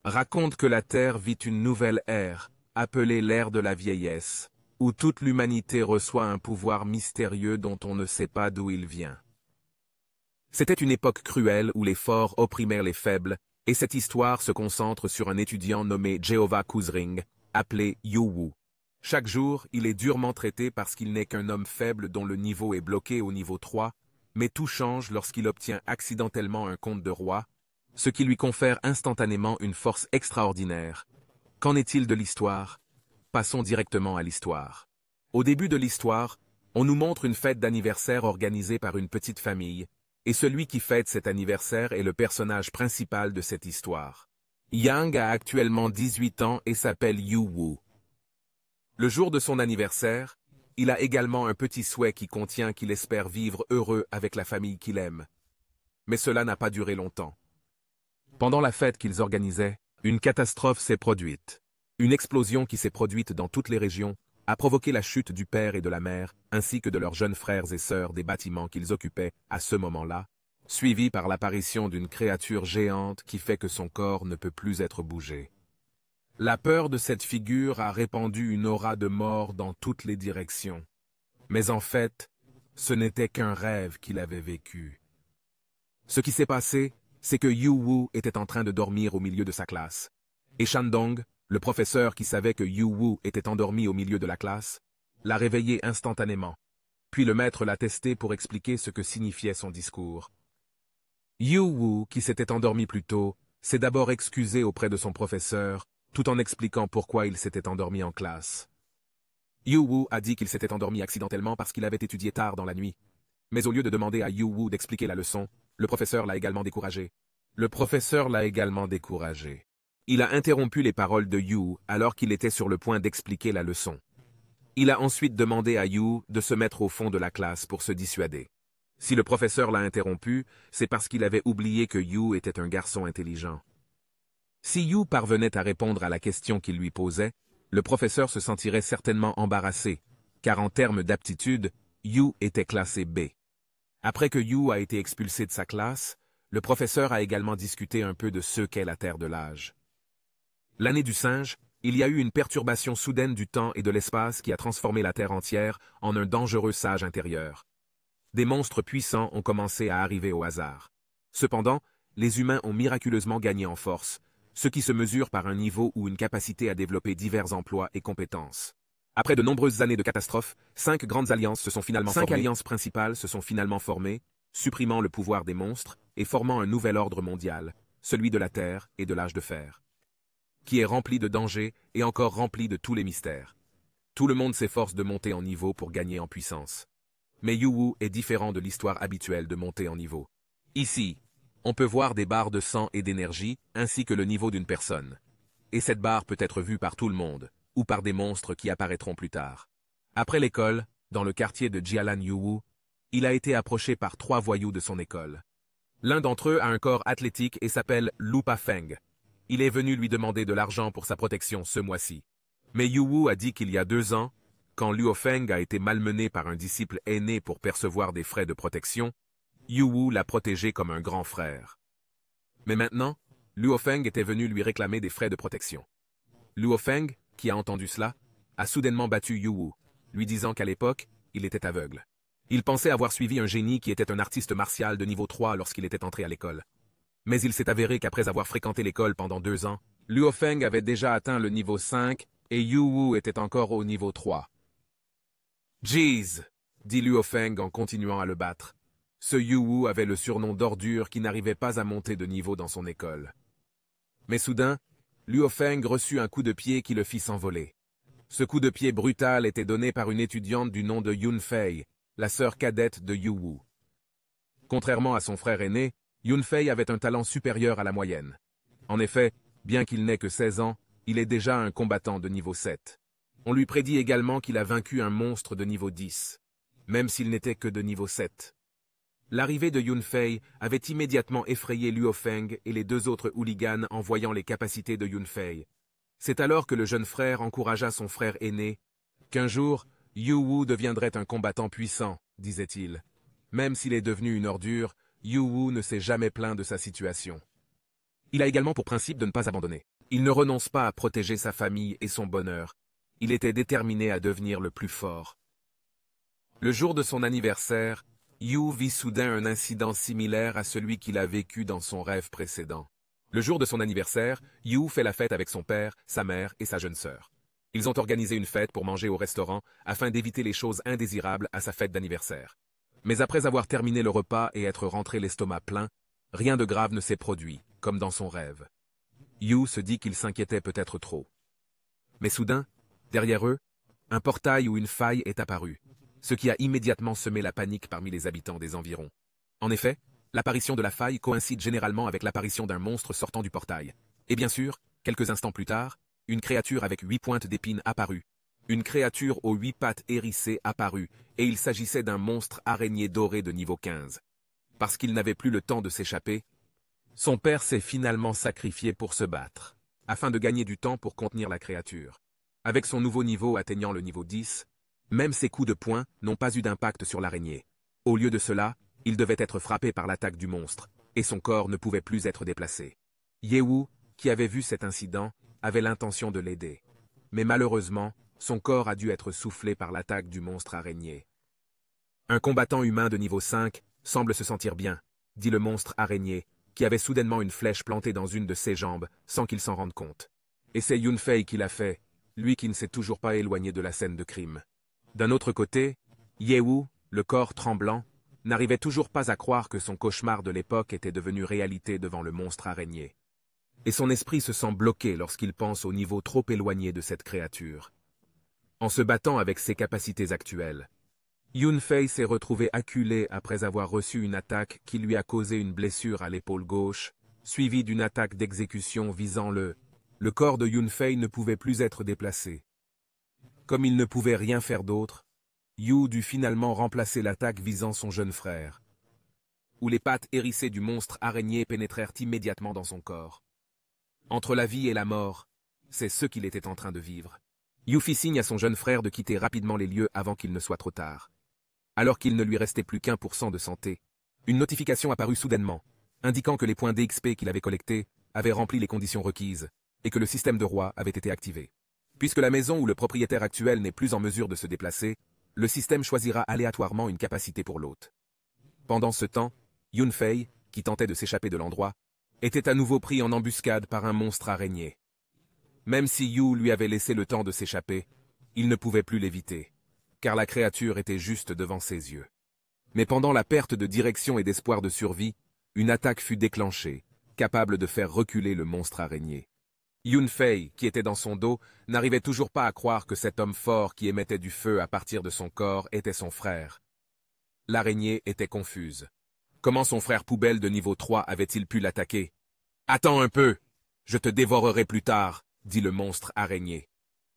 raconte que la Terre vit une nouvelle ère, appelée l'ère de la vieillesse, où toute l'humanité reçoit un pouvoir mystérieux dont on ne sait pas d'où il vient. C'était une époque cruelle où les forts opprimèrent les faibles, et cette histoire se concentre sur un étudiant nommé Jehovah Kuzring, appelé Yu-Wu. Chaque jour, il est durement traité parce qu'il n'est qu'un homme faible dont le niveau est bloqué au niveau 3, mais tout change lorsqu'il obtient accidentellement un compte de roi, ce qui lui confère instantanément une force extraordinaire. Qu'en est-il de l'histoire? Passons directement à l'histoire. Au début de l'histoire, on nous montre une fête d'anniversaire organisée par une petite famille, et celui qui fête cet anniversaire est le personnage principal de cette histoire. Yang a actuellement 18 ans et s'appelle Yu-Wu. Le jour de son anniversaire, il a également un petit souhait qui contient qu'il espère vivre heureux avec la famille qu'il aime. Mais cela n'a pas duré longtemps. Pendant la fête qu'ils organisaient, une catastrophe s'est produite. Une explosion qui s'est produite dans toutes les régions a provoqué la chute du père et de la mère, ainsi que de leurs jeunes frères et sœurs des bâtiments qu'ils occupaient à ce moment-là, suivi par l'apparition d'une créature géante qui fait que son corps ne peut plus être bougé. La peur de cette figure a répandu une aura de mort dans toutes les directions. Mais en fait, ce n'était qu'un rêve qu'il avait vécu. Ce qui s'est passé, c'est que Yu-Wu était en train de dormir au milieu de sa classe. Et Shandong, le professeur qui savait que Yu-Wu était endormi au milieu de la classe, l'a réveillé instantanément. Puis le maître l'a testé pour expliquer ce que signifiait son discours. Yu-Wu, qui s'était endormi plus tôt, s'est d'abord excusé auprès de son professeur, tout en expliquant pourquoi il s'était endormi en classe. Yu-Wu a dit qu'il s'était endormi accidentellement parce qu'il avait étudié tard dans la nuit. Mais au lieu de demander à Yu-Wu d'expliquer la leçon, le professeur l'a également découragé. Il a interrompu les paroles de Yu alors qu'il était sur le point d'expliquer la leçon. Il a ensuite demandé à Yu de se mettre au fond de la classe pour se dissuader. Si le professeur l'a interrompu, c'est parce qu'il avait oublié que Yu était un garçon intelligent. Si Yu parvenait à répondre à la question qu'il lui posait, le professeur se sentirait certainement embarrassé, car en termes d'aptitude, Yu était classé B. Après que Yu a été expulsé de sa classe, le professeur a également discuté un peu de ce qu'est la Terre de l'âge. L'année du singe, il y a eu une perturbation soudaine du temps et de l'espace qui a transformé la Terre entière en un dangereux sage intérieur. Des monstres puissants ont commencé à arriver au hasard. Cependant, les humains ont miraculeusement gagné en force, ce qui se mesure par un niveau ou une capacité à développer divers emplois et compétences. Après de nombreuses années de catastrophes, 5 grandes alliances se sont finalement formées. 5 alliances principales se sont finalement formées, supprimant le pouvoir des monstres et formant un nouvel ordre mondial, celui de la Terre et de l'âge de fer, qui est rempli de dangers et encore rempli de tous les mystères. Tout le monde s'efforce de monter en niveau pour gagner en puissance. Mais Yu-Wu est différent de l'histoire habituelle de monter en niveau. Ici, on peut voir des barres de sang et d'énergie, ainsi que le niveau d'une personne. Et cette barre peut être vue par tout le monde, ou par des monstres qui apparaîtront plus tard. Après l'école, dans le quartier de Jialan Yu-Wu, il a été approché par 3 voyous de son école. L'un d'entre eux a un corps athlétique et s'appelle Lu Pafeng. Il est venu lui demander de l'argent pour sa protection ce mois-ci. Mais Yu-Wu a dit qu'il y a 2 ans, quand Luo Feng a été malmené par un disciple aîné pour percevoir des frais de protection, Yu-Wu l'a protégé comme un grand frère. Mais maintenant, Luo Feng était venu lui réclamer des frais de protection. Luo Feng, qui a entendu cela, a soudainement battu Yu-Wu, lui disant qu'à l'époque, il était aveugle. Il pensait avoir suivi un génie qui était un artiste martial de niveau 3 lorsqu'il était entré à l'école. Mais il s'est avéré qu'après avoir fréquenté l'école pendant 2 ans, Luo Feng avait déjà atteint le niveau 5 et Yu-Wu était encore au niveau 3. « Jeez !» dit Luo Feng en continuant à le battre. Ce Yu-Wu avait le surnom d'ordure qui n'arrivait pas à monter de niveau dans son école. Mais soudain, Luo Feng reçut un coup de pied qui le fit s'envoler. Ce coup de pied brutal était donné par une étudiante du nom de Yun Fei, la sœur cadette de Yu-Wu. Contrairement à son frère aîné, Yun Fei avait un talent supérieur à la moyenne. En effet, bien qu'il n'ait que 16 ans, il est déjà un combattant de niveau 7. On lui prédit également qu'il a vaincu un monstre de niveau 10, même s'il n'était que de niveau 7. L'arrivée de Yun Fei avait immédiatement effrayé Luo Feng et les 2 autres hooligans en voyant les capacités de Yun Fei. C'est alors que le jeune frère encouragea son frère aîné, qu'un jour, Yu-Wu deviendrait un combattant puissant, disait-il. Même s'il est devenu une ordure, Yu-Wu ne s'est jamais plaint de sa situation. Il a également pour principe de ne pas abandonner. Il ne renonce pas à protéger sa famille et son bonheur. Il était déterminé à devenir le plus fort. Le jour de son anniversaire, Yu vit soudain un incident similaire à celui qu'il a vécu dans son rêve précédent. Le jour de son anniversaire, Yu fait la fête avec son père, sa mère et sa jeune sœur. Ils ont organisé une fête pour manger au restaurant afin d'éviter les choses indésirables à sa fête d'anniversaire. Mais après avoir terminé le repas et être rentré l'estomac plein, rien de grave ne s'est produit, comme dans son rêve. Yu se dit qu'il s'inquiétait peut-être trop. Mais soudain, derrière eux, un portail ou une faille est apparu, ce qui a immédiatement semé la panique parmi les habitants des environs. En effet, l'apparition de la faille coïncide généralement avec l'apparition d'un monstre sortant du portail. Et bien sûr, quelques instants plus tard, une créature avec 8 pointes d'épines apparut. Une créature aux 8 pattes hérissées apparut, et il s'agissait d'un monstre araignée doré de niveau 15. Parce qu'il n'avait plus le temps de s'échapper, son père s'est finalement sacrifié pour se battre, afin de gagner du temps pour contenir la créature. Avec son nouveau niveau atteignant le niveau 10, même ses coups de poing n'ont pas eu d'impact sur l'araignée. Au lieu de cela, il devait être frappé par l'attaque du monstre, et son corps ne pouvait plus être déplacé. Yewu, qui avait vu cet incident, avait l'intention de l'aider. Mais malheureusement, son corps a dû être soufflé par l'attaque du monstre araignée. Un combattant humain de niveau 5 semble se sentir bien, dit le monstre araignée, qui avait soudainement une flèche plantée dans une de ses jambes, sans qu'il s'en rende compte. Et c'est Yunfei qui l'a fait, lui qui ne s'est toujours pas éloigné de la scène de crime. D'un autre côté, Yewu, le corps tremblant, n'arrivait toujours pas à croire que son cauchemar de l'époque était devenu réalité devant le monstre araignée. Et son esprit se sent bloqué lorsqu'il pense au niveau trop éloigné de cette créature. En se battant avec ses capacités actuelles, Yunfei s'est retrouvé acculé après avoir reçu une attaque qui lui a causé une blessure à l'épaule gauche, suivie d'une attaque d'exécution visant le corps de Yunfei ne pouvait plus être déplacé. Comme il ne pouvait rien faire d'autre, Yu dut finalement remplacer l'attaque visant son jeune frère, où les pattes hérissées du monstre araignée pénétrèrent immédiatement dans son corps. Entre la vie et la mort, c'est ce qu'il était en train de vivre. Yu fit signe à son jeune frère de quitter rapidement les lieux avant qu'il ne soit trop tard. Alors qu'il ne lui restait plus qu'1% de santé, une notification apparut soudainement, indiquant que les points d'XP qu'il avait collectés avaient rempli les conditions requises, et que le système de roi avait été activé. Puisque la maison où le propriétaire actuel n'est plus en mesure de se déplacer, le système choisira aléatoirement une capacité pour l'hôte. Pendant ce temps, Yunfei, qui tentait de s'échapper de l'endroit, était à nouveau pris en embuscade par un monstre araignée. Même si Yu lui avait laissé le temps de s'échapper, il ne pouvait plus l'éviter, car la créature était juste devant ses yeux. Mais pendant la perte de direction et d'espoir de survie, une attaque fut déclenchée, capable de faire reculer le monstre araignée. Yunfei, qui était dans son dos, n'arrivait toujours pas à croire que cet homme fort qui émettait du feu à partir de son corps était son frère. L'araignée était confuse. Comment son frère poubelle de niveau 3 avait-il pu l'attaquer? « Attends un peu, je te dévorerai plus tard », dit le monstre araignée.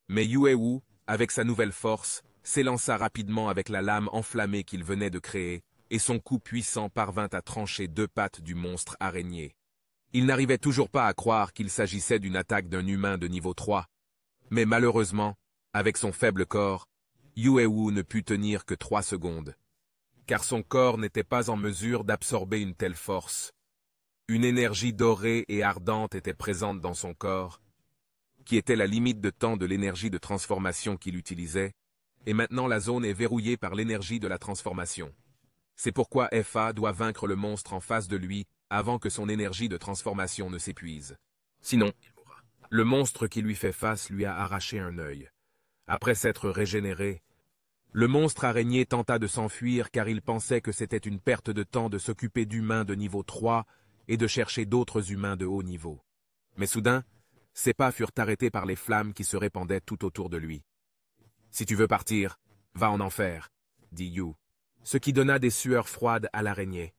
Mais Yuewu, avec sa nouvelle force, s'élança rapidement avec la lame enflammée qu'il venait de créer, et son coup puissant parvint à trancher 2 pattes du monstre araignée. Il n'arrivait toujours pas à croire qu'il s'agissait d'une attaque d'un humain de niveau 3. Mais malheureusement, avec son faible corps, Yuewu ne put tenir que 3 secondes. Car son corps n'était pas en mesure d'absorber une telle force. Une énergie dorée et ardente était présente dans son corps, qui était la limite de temps de l'énergie de transformation qu'il utilisait, et maintenant la zone est verrouillée par l'énergie de la transformation. C'est pourquoi FA doit vaincre le monstre en face de lui avant que son énergie de transformation ne s'épuise. Sinon, le monstre qui lui fait face lui a arraché un œil. Après s'être régénéré, le monstre araignée tenta de s'enfuir car il pensait que c'était une perte de temps de s'occuper d'humains de niveau 3 et de chercher d'autres humains de haut niveau. Mais soudain, ses pas furent arrêtés par les flammes qui se répandaient tout autour de lui. « Si tu veux partir, va en enfer, » dit Yu, ce qui donna des sueurs froides à l'araignée.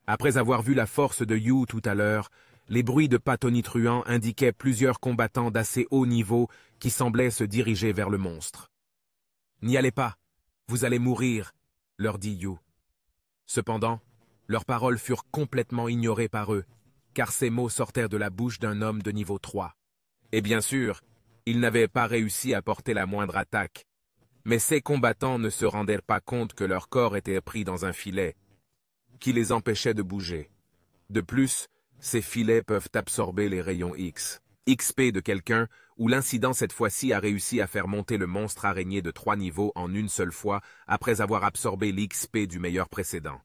Après avoir vu la force de Yu tout à l'heure, les bruits de pas tonitruants indiquaient plusieurs combattants d'assez haut niveau qui semblaient se diriger vers le monstre. « N'y allez pas, vous allez mourir, » leur dit Yu. Cependant, leurs paroles furent complètement ignorées par eux, car ces mots sortaient de la bouche d'un homme de niveau 3. Et bien sûr, ils n'avaient pas réussi à porter la moindre attaque. Mais ces combattants ne se rendaient pas compte que leur corps était pris dans un filet, qui les empêchait de bouger. De plus, ces filets peuvent absorber les rayons X. XP de quelqu'un, où l'incident cette fois-ci a réussi à faire monter le monstre araignée de 3 niveaux en une seule fois après avoir absorbé l'XP du meilleur précédent.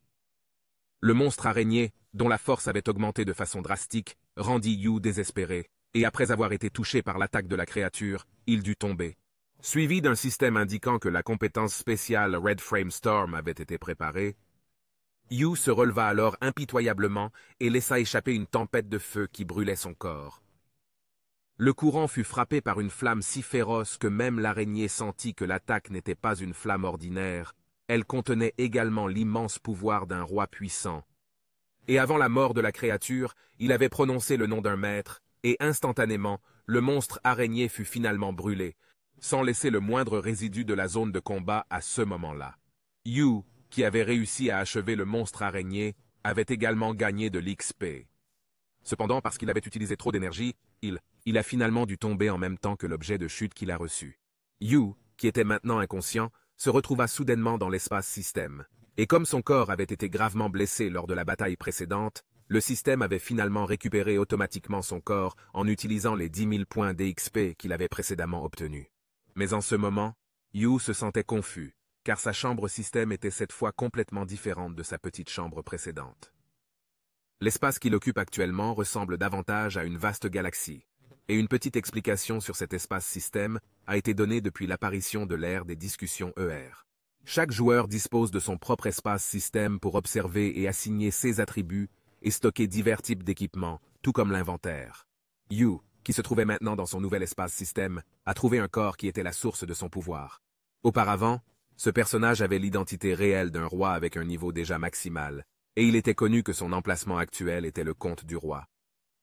Le monstre araignée, dont la force avait augmenté de façon drastique, rendit Yu désespéré, et après avoir été touché par l'attaque de la créature, il dut tomber. Suivi d'un système indiquant que la compétence spéciale Red Frame Storm avait été préparée, Yu se releva alors impitoyablement et laissa échapper une tempête de feu qui brûlait son corps. Le courant fut frappé par une flamme si féroce que même l'araignée sentit que l'attaque n'était pas une flamme ordinaire, elle contenait également l'immense pouvoir d'un roi puissant. Et avant la mort de la créature, il avait prononcé le nom d'un maître, et instantanément, le monstre araignée fut finalement brûlé, sans laisser le moindre résidu de la zone de combat à ce moment-là. Yu, qui avait réussi à achever le monstre araignée, avait également gagné de l'XP. Cependant, parce qu'il avait utilisé trop d'énergie, il a finalement dû tomber en même temps que l'objet de chute qu'il a reçu. Yu, qui était maintenant inconscient, se retrouva soudainement dans l'espace système. Et comme son corps avait été gravement blessé lors de la bataille précédente, le système avait finalement récupéré automatiquement son corps en utilisant les 10 000 points d'XP qu'il avait précédemment obtenus. Mais en ce moment, Yu se sentait confus, car sa chambre système était cette fois complètement différente de sa petite chambre précédente. L'espace qu'il occupe actuellement ressemble davantage à une vaste galaxie, et une petite explication sur cet espace-système a été donnée depuis l'apparition de l'ère des discussions ER. Chaque joueur dispose de son propre espace-système pour observer et assigner ses attributs et stocker divers types d'équipements, tout comme l'inventaire. Yu, qui se trouvait maintenant dans son nouvel espace-système, a trouvé un corps qui était la source de son pouvoir. Auparavant, ce personnage avait l'identité réelle d'un roi avec un niveau déjà maximal, et il était connu que son emplacement actuel était le comte du roi.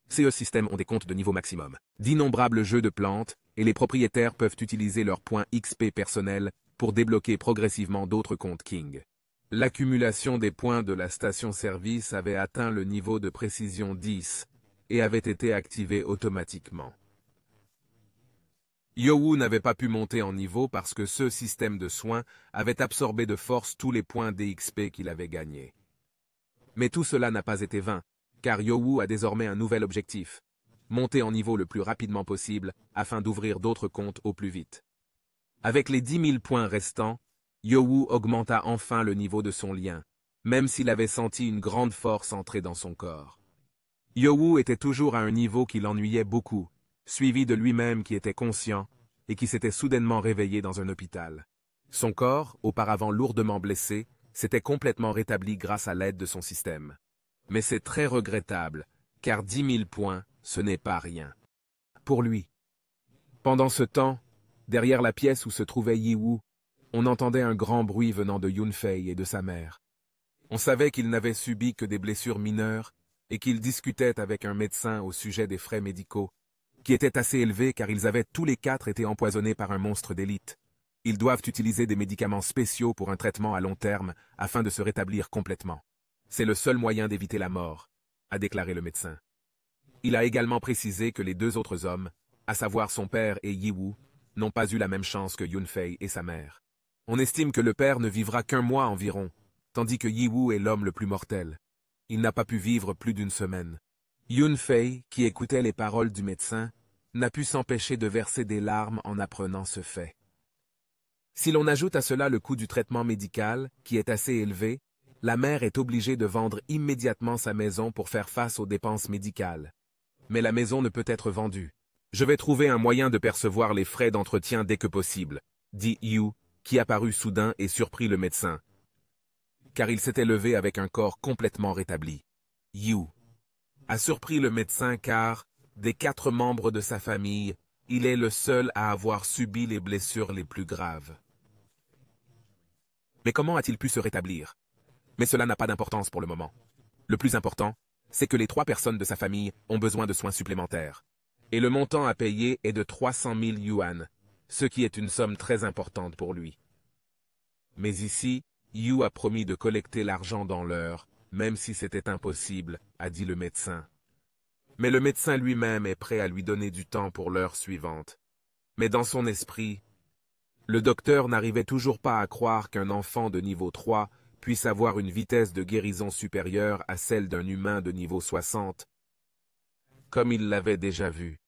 Ces systèmes ont des comptes de niveau maximum, d'innombrables jeux de plantes, et les propriétaires peuvent utiliser leurs points XP personnels pour débloquer progressivement d'autres comptes King. L'accumulation des points de la station-service avait atteint le niveau de précision 10 et avait été activée automatiquement. Yowu n'avait pas pu monter en niveau parce que ce système de soins avait absorbé de force tous les points d'XP qu'il avait gagnés. Mais tout cela n'a pas été vain, car Yowu a désormais un nouvel objectif, monter en niveau le plus rapidement possible afin d'ouvrir d'autres comptes au plus vite. Avec les 10 000 points restants, Yowu augmenta enfin le niveau de son lien, même s'il avait senti une grande force entrer dans son corps. Yowu était toujours à un niveau qui l'ennuyait beaucoup, suivi de lui-même qui était conscient et qui s'était soudainement réveillé dans un hôpital. Son corps, auparavant lourdement blessé, s'était complètement rétabli grâce à l'aide de son système. Mais c'est très regrettable, car 10 000 points, ce n'est pas rien. Pour lui. Pendant ce temps, derrière la pièce où se trouvait Yiwu, on entendait un grand bruit venant de Yunfei et de sa mère. On savait qu'ils n'avaient subi que des blessures mineures et qu'ils discutaient avec un médecin au sujet des frais médicaux, qui étaient assez élevés car ils avaient tous les 4 été empoisonnés par un monstre d'élite. Ils doivent utiliser des médicaments spéciaux pour un traitement à long terme afin de se rétablir complètement. C'est le seul moyen d'éviter la mort, a déclaré le médecin. Il a également précisé que les 2 autres hommes, à savoir son père et Yiwu, n'ont pas eu la même chance que Yunfei et sa mère. On estime que le père ne vivra qu'1 mois environ, tandis que Yiwu est l'homme le plus mortel. Il n'a pas pu vivre plus d'1 semaine. Yunfei, qui écoutait les paroles du médecin, n'a pu s'empêcher de verser des larmes en apprenant ce fait. Si l'on ajoute à cela le coût du traitement médical, qui est assez élevé, la mère est obligée de vendre immédiatement sa maison pour faire face aux dépenses médicales. Mais la maison ne peut être vendue. Je vais trouver un moyen de percevoir les frais d'entretien dès que possible, dit Yu, qui apparut soudain et surprit le médecin, car il s'était levé avec un corps complètement rétabli. Yu a surpris le médecin car, des 4 membres de sa famille, il est le seul à avoir subi les blessures les plus graves. Mais comment a-t-il pu se rétablir? Mais cela n'a pas d'importance pour le moment. Le plus important, c'est que les 3 personnes de sa famille ont besoin de soins supplémentaires. Et le montant à payer est de 300 000 yuan, ce qui est une somme très importante pour lui. Mais ici, Yu a promis de collecter l'argent dans l'heure, même si c'était impossible, a dit le médecin. Mais le médecin lui-même est prêt à lui donner du temps pour l'heure suivante. Mais dans son esprit, le docteur n'arrivait toujours pas à croire qu'un enfant de niveau 3 puisse avoir une vitesse de guérison supérieure à celle d'un humain de niveau 60, comme il l'avait déjà vu.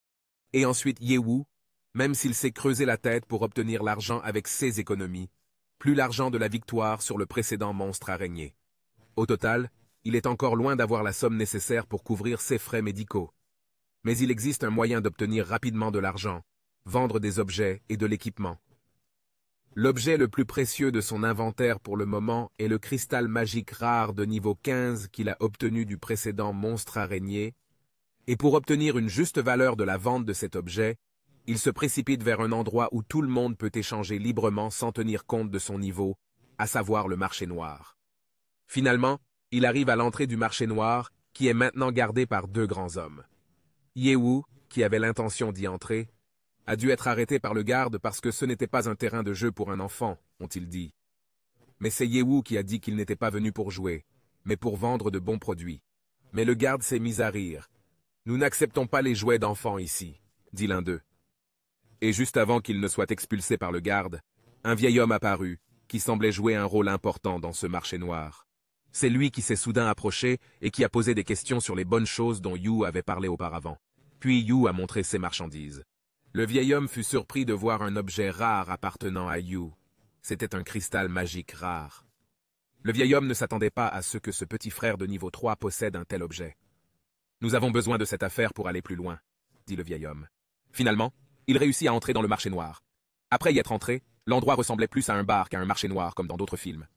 Et ensuite Yewu, même s'il s'est creusé la tête pour obtenir l'argent avec ses économies, plus l'argent de la victoire sur le précédent monstre araignée. Au total, il est encore loin d'avoir la somme nécessaire pour couvrir ses frais médicaux. Mais il existe un moyen d'obtenir rapidement de l'argent, vendre des objets et de l'équipement. L'objet le plus précieux de son inventaire pour le moment est le cristal magique rare de niveau 15 qu'il a obtenu du précédent monstre araignée, et pour obtenir une juste valeur de la vente de cet objet, il se précipite vers un endroit où tout le monde peut échanger librement sans tenir compte de son niveau, à savoir le marché noir. Finalement, il arrive à l'entrée du marché noir, qui est maintenant gardé par deux grands hommes. Yewu, qui avait l'intention d'y entrer, a dû être arrêté par le garde parce que ce n'était pas un terrain de jeu pour un enfant, ont-ils dit. Mais c'est Yewu qui a dit qu'il n'était pas venu pour jouer, mais pour vendre de bons produits. Mais le garde s'est mis à rire. « Nous n'acceptons pas les jouets d'enfants ici », dit l'un d'eux. Et juste avant qu'il ne soit expulsé par le garde, un vieil homme apparut, qui semblait jouer un rôle important dans ce marché noir. C'est lui qui s'est soudain approché et qui a posé des questions sur les bonnes choses dont Yu avait parlé auparavant. Puis Yu a montré ses marchandises. Le vieil homme fut surpris de voir un objet rare appartenant à Yu. C'était un cristal magique rare. Le vieil homme ne s'attendait pas à ce que ce petit frère de niveau 3 possède un tel objet. « Nous avons besoin de cette affaire pour aller plus loin, » dit le vieil homme. Finalement, il réussit à entrer dans le marché noir. Après y être entré, l'endroit ressemblait plus à un bar qu'à un marché noir comme dans d'autres films.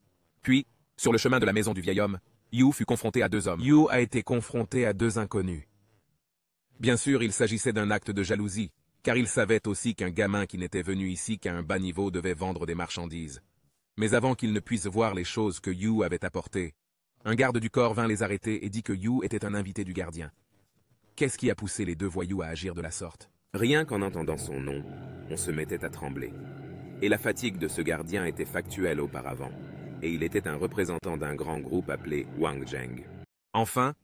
Puis, sur le chemin de la maison du vieil homme, Yu fut confronté à deux hommes. Yu a été confronté à deux inconnus. Bien sûr, il s'agissait d'un acte de jalousie, car il savait aussi qu'un gamin qui n'était venu ici qu'à un bas niveau devait vendre des marchandises. Mais avant qu'ils ne puissent voir les choses que Yu avait apportées, un garde du corps vint les arrêter et dit que Yu était un invité du gardien. Qu'est-ce qui a poussé les deux voyous à agir de la sorte? Rien qu'en entendant son nom, on se mettait à trembler. Et la fatigue de ce gardien était factuelle auparavant, et il était un représentant d'un grand groupe appelé Wang Zheng. Enfin,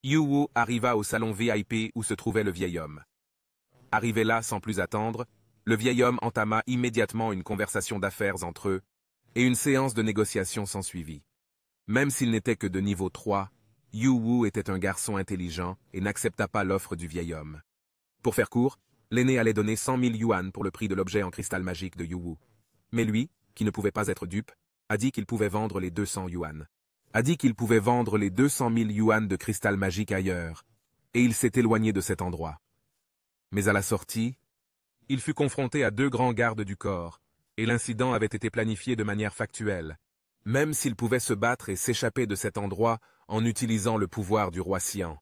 Yu Wu arriva au salon VIP où se trouvait le vieil homme. Arrivé là sans plus attendre, le vieil homme entama immédiatement une conversation d'affaires entre eux, et une séance de négociation s'ensuivit. Même s'il n'était que de niveau 3, Yu Wu était un garçon intelligent et n'accepta pas l'offre du vieil homme. Pour faire court, l'aîné allait donner 100 000 yuan pour le prix de l'objet en cristal magique de Yu Wu. Mais lui, qui ne pouvait pas être dupe, a dit qu'il pouvait vendre les 200 yuan. A dit qu'il pouvait vendre les 200 000 yuan de cristal magique ailleurs, et il s'est éloigné de cet endroit. Mais à la sortie, il fut confronté à deux grands gardes du corps, et l'incident avait été planifié de manière factuelle, même s'il pouvait se battre et s'échapper de cet endroit en utilisant le pouvoir du roi Xian.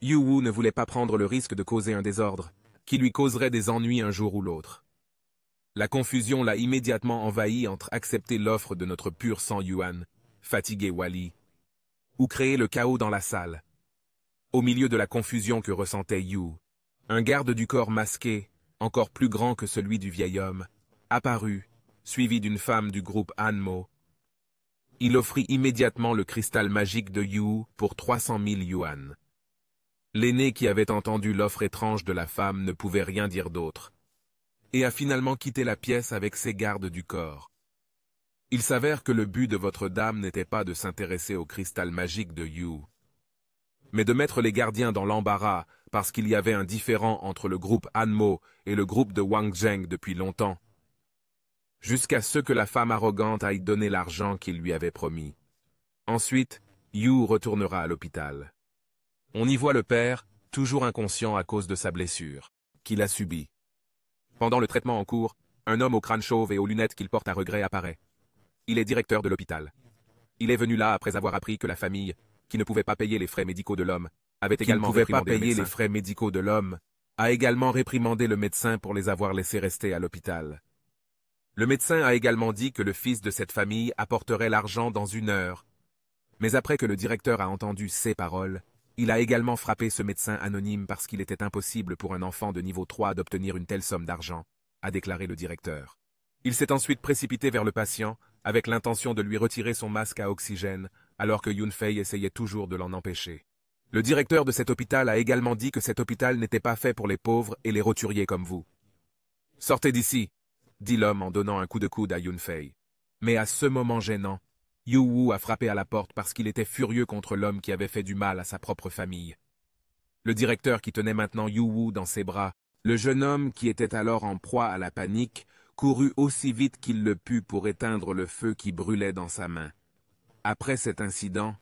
Yu Wu ne voulait pas prendre le risque de causer un désordre, qui lui causerait des ennuis un jour ou l'autre. La confusion l'a immédiatement envahi entre accepter l'offre de notre pur sang yuan, fatigué Wali, ou créer le chaos dans la salle. Au milieu de la confusion que ressentait Yu, un garde du corps masqué, encore plus grand que celui du vieil homme, apparut, suivi d'une femme du groupe Hanmo. Il offrit immédiatement le cristal magique de Yu pour 300 000 yuan. L'aîné qui avait entendu l'offre étrange de la femme ne pouvait rien dire d'autre, et a finalement quitté la pièce avec ses gardes du corps. Il s'avère que le but de votre dame n'était pas de s'intéresser au cristal magique de Yu, mais de mettre les gardiens dans l'embarras parce qu'il y avait un différend entre le groupe Hanmo et le groupe de Wang Zheng depuis longtemps, jusqu'à ce que la femme arrogante aille donner l'argent qu'il lui avait promis. Ensuite, Yu retournera à l'hôpital. On y voit le père, toujours inconscient à cause de sa blessure, qu'il a subie. Pendant le traitement en cours, un homme au crâne chauve et aux lunettes qu'il porte à regret apparaît. Il est directeur de l'hôpital. Il est venu là après avoir appris que la famille, qui ne pouvait pas payer les frais médicaux de l'homme, avait également réprimandé les frais médicaux de l'homme, a également réprimandé le médecin pour les avoir laissés rester à l'hôpital. Le médecin a également dit que le fils de cette famille apporterait l'argent dans 1 heure. Mais après que le directeur a entendu ces paroles, il a également frappé ce médecin anonyme parce qu'il était impossible pour un enfant de niveau 3 d'obtenir une telle somme d'argent, a déclaré le directeur. Il s'est ensuite précipité vers le patient, avec l'intention de lui retirer son masque à oxygène, alors que Yunfei essayait toujours de l'en empêcher. Le directeur de cet hôpital a également dit que cet hôpital n'était pas fait pour les pauvres et les roturiers comme vous. « Sortez d'ici !» dit l'homme en donnant un coup de coude à Yunfei. Mais à ce moment gênant, Yu Wu a frappé à la porte parce qu'il était furieux contre l'homme qui avait fait du mal à sa propre famille. Le directeur qui tenait maintenant Yu Wu dans ses bras Le jeune homme, qui était alors en proie à la panique, courut aussi vite qu'il le put pour éteindre le feu qui brûlait dans sa main. Après cet incident,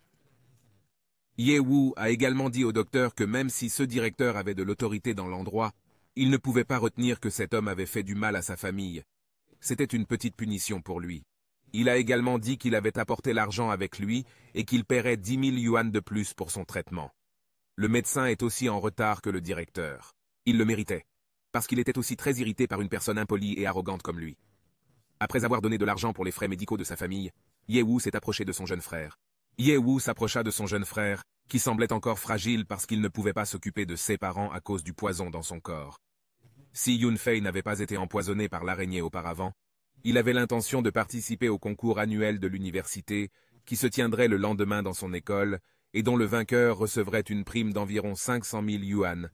Ye-Wu a également dit au docteur que même si ce directeur avait de l'autorité dans l'endroit, il ne pouvait pas retenir que cet homme avait fait du mal à sa famille. C'était une petite punition pour lui. Il a également dit qu'il avait apporté l'argent avec lui et qu'il paierait 10 000 yuan de plus pour son traitement. Le médecin est aussi en retard que le directeur. Il le méritait, parce qu'il était aussi très irrité par une personne impolie et arrogante comme lui. Après avoir donné de l'argent pour les frais médicaux de sa famille, Ye-Wu s'est approché de son jeune frère. Ye-Wu s'approcha de son jeune frère, qui semblait encore fragile parce qu'il ne pouvait pas s'occuper de ses parents à cause du poison dans son corps. Si Yunfei n'avait pas été empoisonné par l'araignée auparavant, il avait l'intention de participer au concours annuel de l'université, qui se tiendrait le lendemain dans son école, et dont le vainqueur recevrait une prime d'environ 500 000 yuan.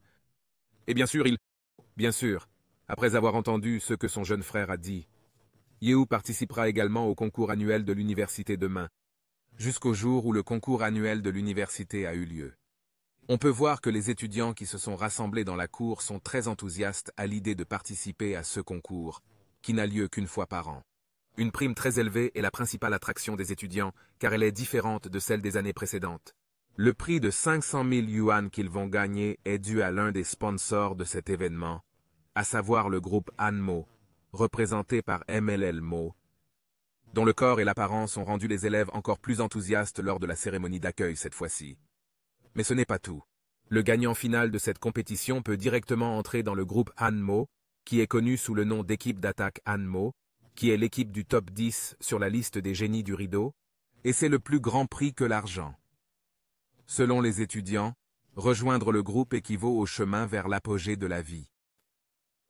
Et bien sûr, après avoir entendu ce que son jeune frère a dit, Ye-Wu participera également au concours annuel de l'université demain, jusqu'au jour où le concours annuel de l'université a eu lieu. On peut voir que les étudiants qui se sont rassemblés dans la cour sont très enthousiastes à l'idée de participer à ce concours, qui n'a lieu qu'une fois par an. Une prime très élevée est la principale attraction des étudiants, car elle est différente de celle des années précédentes. Le prix de 500 000 yuan qu'ils vont gagner est dû à l'un des sponsors de cet événement, à savoir le groupe Anmo, représenté par MLL Mo, dont le corps et l'apparence ont rendu les élèves encore plus enthousiastes lors de la cérémonie d'accueil cette fois-ci. Mais ce n'est pas tout. Le gagnant final de cette compétition peut directement entrer dans le groupe Anmo, qui est connu sous le nom d'équipe d'attaque Anmo, qui est l'équipe du top 10 sur la liste des génies du rideau, et c'est le plus grand prix que l'argent. Selon les étudiants, rejoindre le groupe équivaut au chemin vers l'apogée de la vie.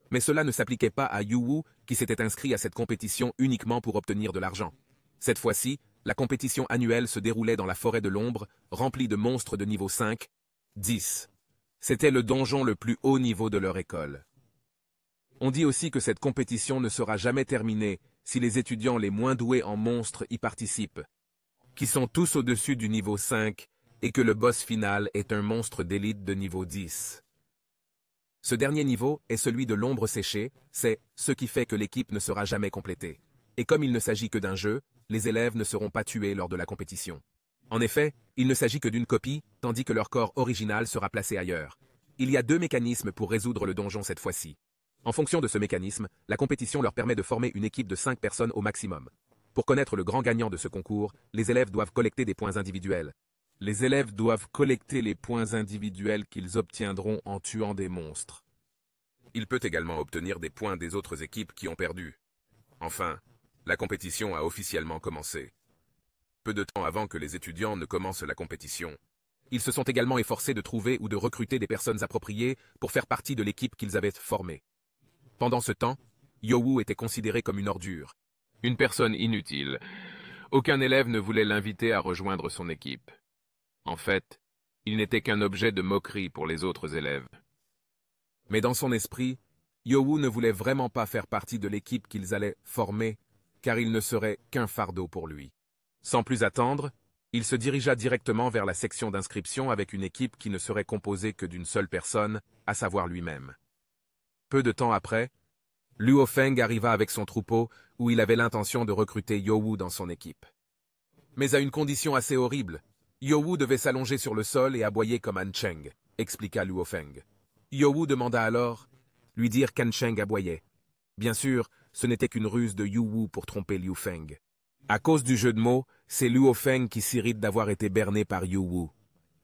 Mais cela ne s'appliquait pas à Ye-Wu, qui s'était inscrit à cette compétition uniquement pour obtenir de l'argent. Cette fois-ci, la compétition annuelle se déroulait dans la forêt de l'ombre, remplie de monstres de niveau 5, 10. C'était le donjon le plus haut niveau de leur école. On dit aussi que cette compétition ne sera jamais terminée si les étudiants les moins doués en monstres y participent, qui sont tous au-dessus du niveau 5, et que le boss final est un monstre d'élite de niveau 10. Ce dernier niveau est celui de l'ombre séchée, c'est ce qui fait que l'équipe ne sera jamais complétée. Et comme il ne s'agit que d'un jeu, les élèves ne seront pas tués lors de la compétition. En effet, il ne s'agit que d'une copie, tandis que leur corps original sera placé ailleurs. Il y a 2 mécanismes pour résoudre le donjon cette fois-ci. En fonction de ce mécanisme, la compétition leur permet de former une équipe de 5 personnes au maximum. Pour connaître le grand gagnant de ce concours, les élèves doivent collecter des points individuels. Les élèves doivent collecter les points individuels qu'ils obtiendront en tuant des monstres. Il peut également obtenir des points des autres équipes qui ont perdu. Enfin, la compétition a officiellement commencé. Peu de temps avant que les étudiants ne commencent la compétition, ils se sont également efforcés de trouver ou de recruter des personnes appropriées pour faire partie de l'équipe qu'ils avaient formée. Pendant ce temps, Ye-Wu était considéré comme une ordure, une personne inutile. Aucun élève ne voulait l'inviter à rejoindre son équipe. En fait, il n'était qu'un objet de moquerie pour les autres élèves. Mais dans son esprit, Ye-Wu ne voulait vraiment pas faire partie de l'équipe qu'ils allaient former, car il ne serait qu'un fardeau pour lui. Sans plus attendre, il se dirigea directement vers la section d'inscription avec une équipe qui ne serait composée que d'une seule personne, à savoir lui-même. Peu de temps après, Luo Feng arriva avec son troupeau, où il avait l'intention de recruter Ye-Wu dans son équipe. Mais à une condition assez horrible. Ye-Wu devait s'allonger sur le sol et aboyer comme Han Cheng, expliqua Luo Feng. Ye-Wu demanda alors, lui dire qu'Han Cheng aboyait. Bien sûr, ce n'était qu'une ruse de Ye-Wu pour tromper Liu Feng. À cause du jeu de mots, c'est Luo Feng qui s'irrite d'avoir été berné par Ye-Wu.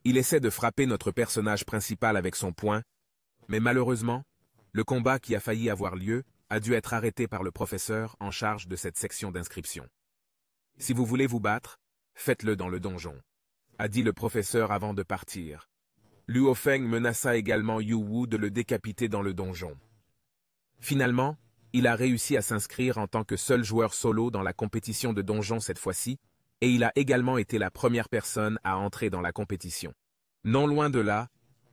Il essaie de frapper notre personnage principal avec son poing, mais malheureusement, le combat qui a failli avoir lieu a dû être arrêté par le professeur en charge de cette section d'inscription. Si vous voulez vous battre, faites-le dans le donjon, a dit le professeur avant de partir. Luo Feng menaça également Ye-Wu de le décapiter dans le donjon. Finalement, il a réussi à s'inscrire en tant que seul joueur solo dans la compétition de donjon cette fois-ci, et il a également été la première personne à entrer dans la compétition. Non loin de là,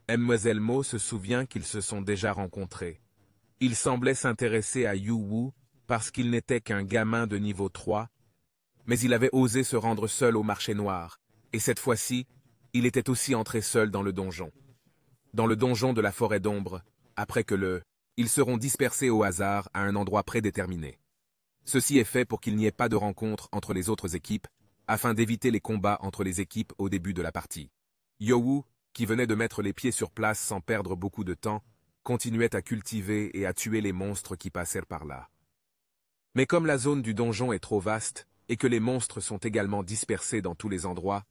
Mlle Mo se souvient qu'ils se sont déjà rencontrés. Il semblait s'intéresser à Ye-Wu parce qu'il n'était qu'un gamin de niveau 3, mais il avait osé se rendre seul au marché noir, et cette fois-ci, il était aussi entré seul dans le donjon. Dans le donjon de la forêt d'ombre, après que ils seront dispersés au hasard à un endroit prédéterminé. Ceci est fait pour qu'il n'y ait pas de rencontre entre les autres équipes, afin d'éviter les combats entre les équipes au début de la partie. Yowu, qui venait de mettre les pieds sur place sans perdre beaucoup de temps, continuait à cultiver et à tuer les monstres qui passèrent par là. Mais comme la zone du donjon est trop vaste, et que les monstres sont également dispersés dans tous les endroits,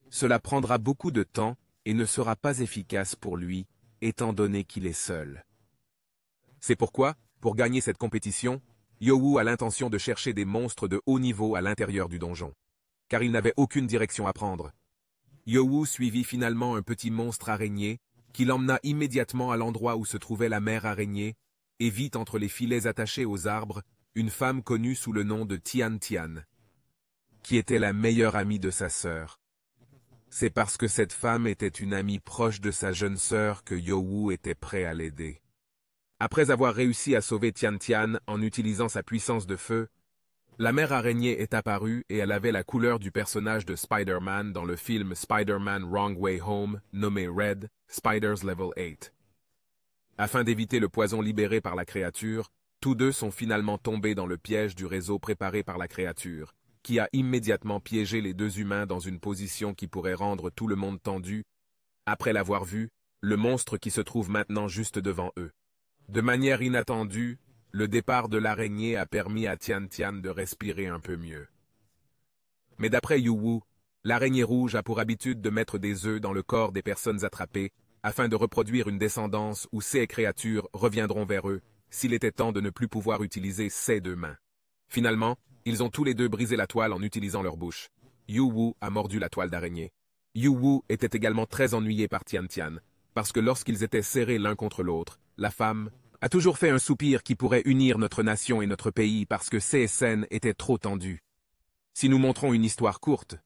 cela prendra beaucoup de temps et ne sera pas efficace pour lui, étant donné qu'il est seul. C'est pourquoi, pour gagner cette compétition, Yowu a l'intention de chercher des monstres de haut niveau à l'intérieur du donjon. Car il n'avait aucune direction à prendre. Yowu suivit finalement un petit monstre araignée, qui l'emmena immédiatement à l'endroit où se trouvait la mère araignée, et vit entre les filets attachés aux arbres, une femme connue sous le nom de Tian Tian, qui était la meilleure amie de sa sœur. C'est parce que cette femme était une amie proche de sa jeune sœur que Yowu était prêt à l'aider. Après avoir réussi à sauver Tian Tian en utilisant sa puissance de feu, la mère araignée est apparue et elle avait la couleur du personnage de Spider-Man dans le film Spider-Man Wrong Way Home, nommé Red, Spider's Level 8. Afin d'éviter le poison libéré par la créature, tous deux sont finalement tombés dans le piège du réseau préparé par la créature, qui a immédiatement piégé les deux humains dans une position qui pourrait rendre tout le monde tendu, après l'avoir vu, le monstre qui se trouve maintenant juste devant eux. De manière inattendue, le départ de l'araignée a permis à Tian Tian de respirer un peu mieux. Mais d'après Yowu, l'araignée rouge a pour habitude de mettre des œufs dans le corps des personnes attrapées, afin de reproduire une descendance où ces créatures reviendront vers eux, s'il était temps de ne plus pouvoir utiliser ces deux mains. Finalement, ils ont tous les deux brisé la toile en utilisant leur bouche. Yowu a mordu la toile d'araignée. Yowu était également très ennuyé par Tian Tian, parce que lorsqu'ils étaient serrés l'un contre l'autre, la femme a toujours fait un soupir qui pourrait unir notre nation et notre pays parce que ces scènes étaient trop tendues. Si nous montrons une histoire courte,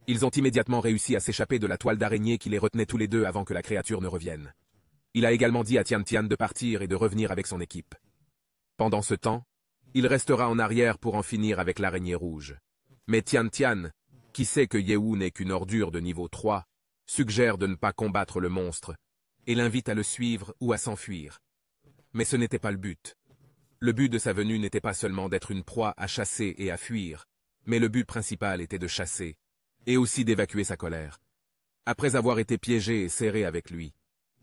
ils ont immédiatement réussi à s'échapper de la toile d'araignée qui les retenait tous les deux avant que la créature ne revienne. Il a également dit à Tian Tian de partir et de revenir avec son équipe. Pendant ce temps, il restera en arrière pour en finir avec l'araignée rouge. Mais Tian Tian, qui sait que Yowu n'est qu'une ordure de niveau 3, suggère de ne pas combattre le monstre et l'invite à le suivre ou à s'enfuir. Mais ce n'était pas le but. Le but de sa venue n'était pas seulement d'être une proie à chasser et à fuir, mais le but principal était de chasser, et aussi d'évacuer sa colère. Après avoir été piégé et serré avec lui.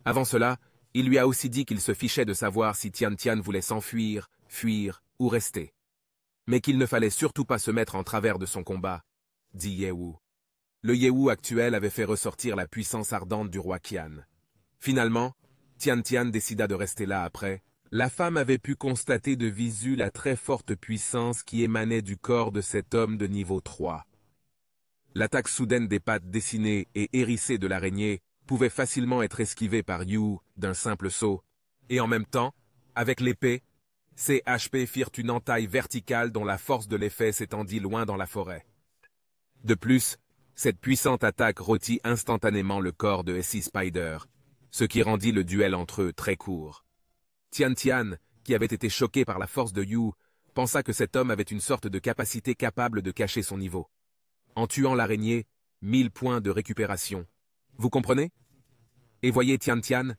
Avant cela, il lui a aussi dit qu'il se fichait de savoir si Tian Tian voulait s'enfuir, fuir ou rester. Mais qu'il ne fallait surtout pas se mettre en travers de son combat, dit Yowu. Le Yowu actuel avait fait ressortir la puissance ardente du roi Qian. Finalement, Tian Tian décida de rester là après. La femme avait pu constater de visu la très forte puissance qui émanait du corps de cet homme de niveau 3. L'attaque soudaine des pattes dessinées et hérissées de l'araignée pouvait facilement être esquivée par Yowu d'un simple saut, et en même temps, avec l'épée, ses HP firent une entaille verticale dont la force de l'effet s'étendit loin dans la forêt. De plus, cette puissante attaque rôtit instantanément le corps de SC Spider, ce qui rendit le duel entre eux très court. Tian Tian, qui avait été choqué par la force de Yowu, pensa que cet homme avait une sorte de capacité capable de cacher son niveau. En tuant l'araignée, 1000 points de récupération. Vous comprenez? Et voyez Tian Tian,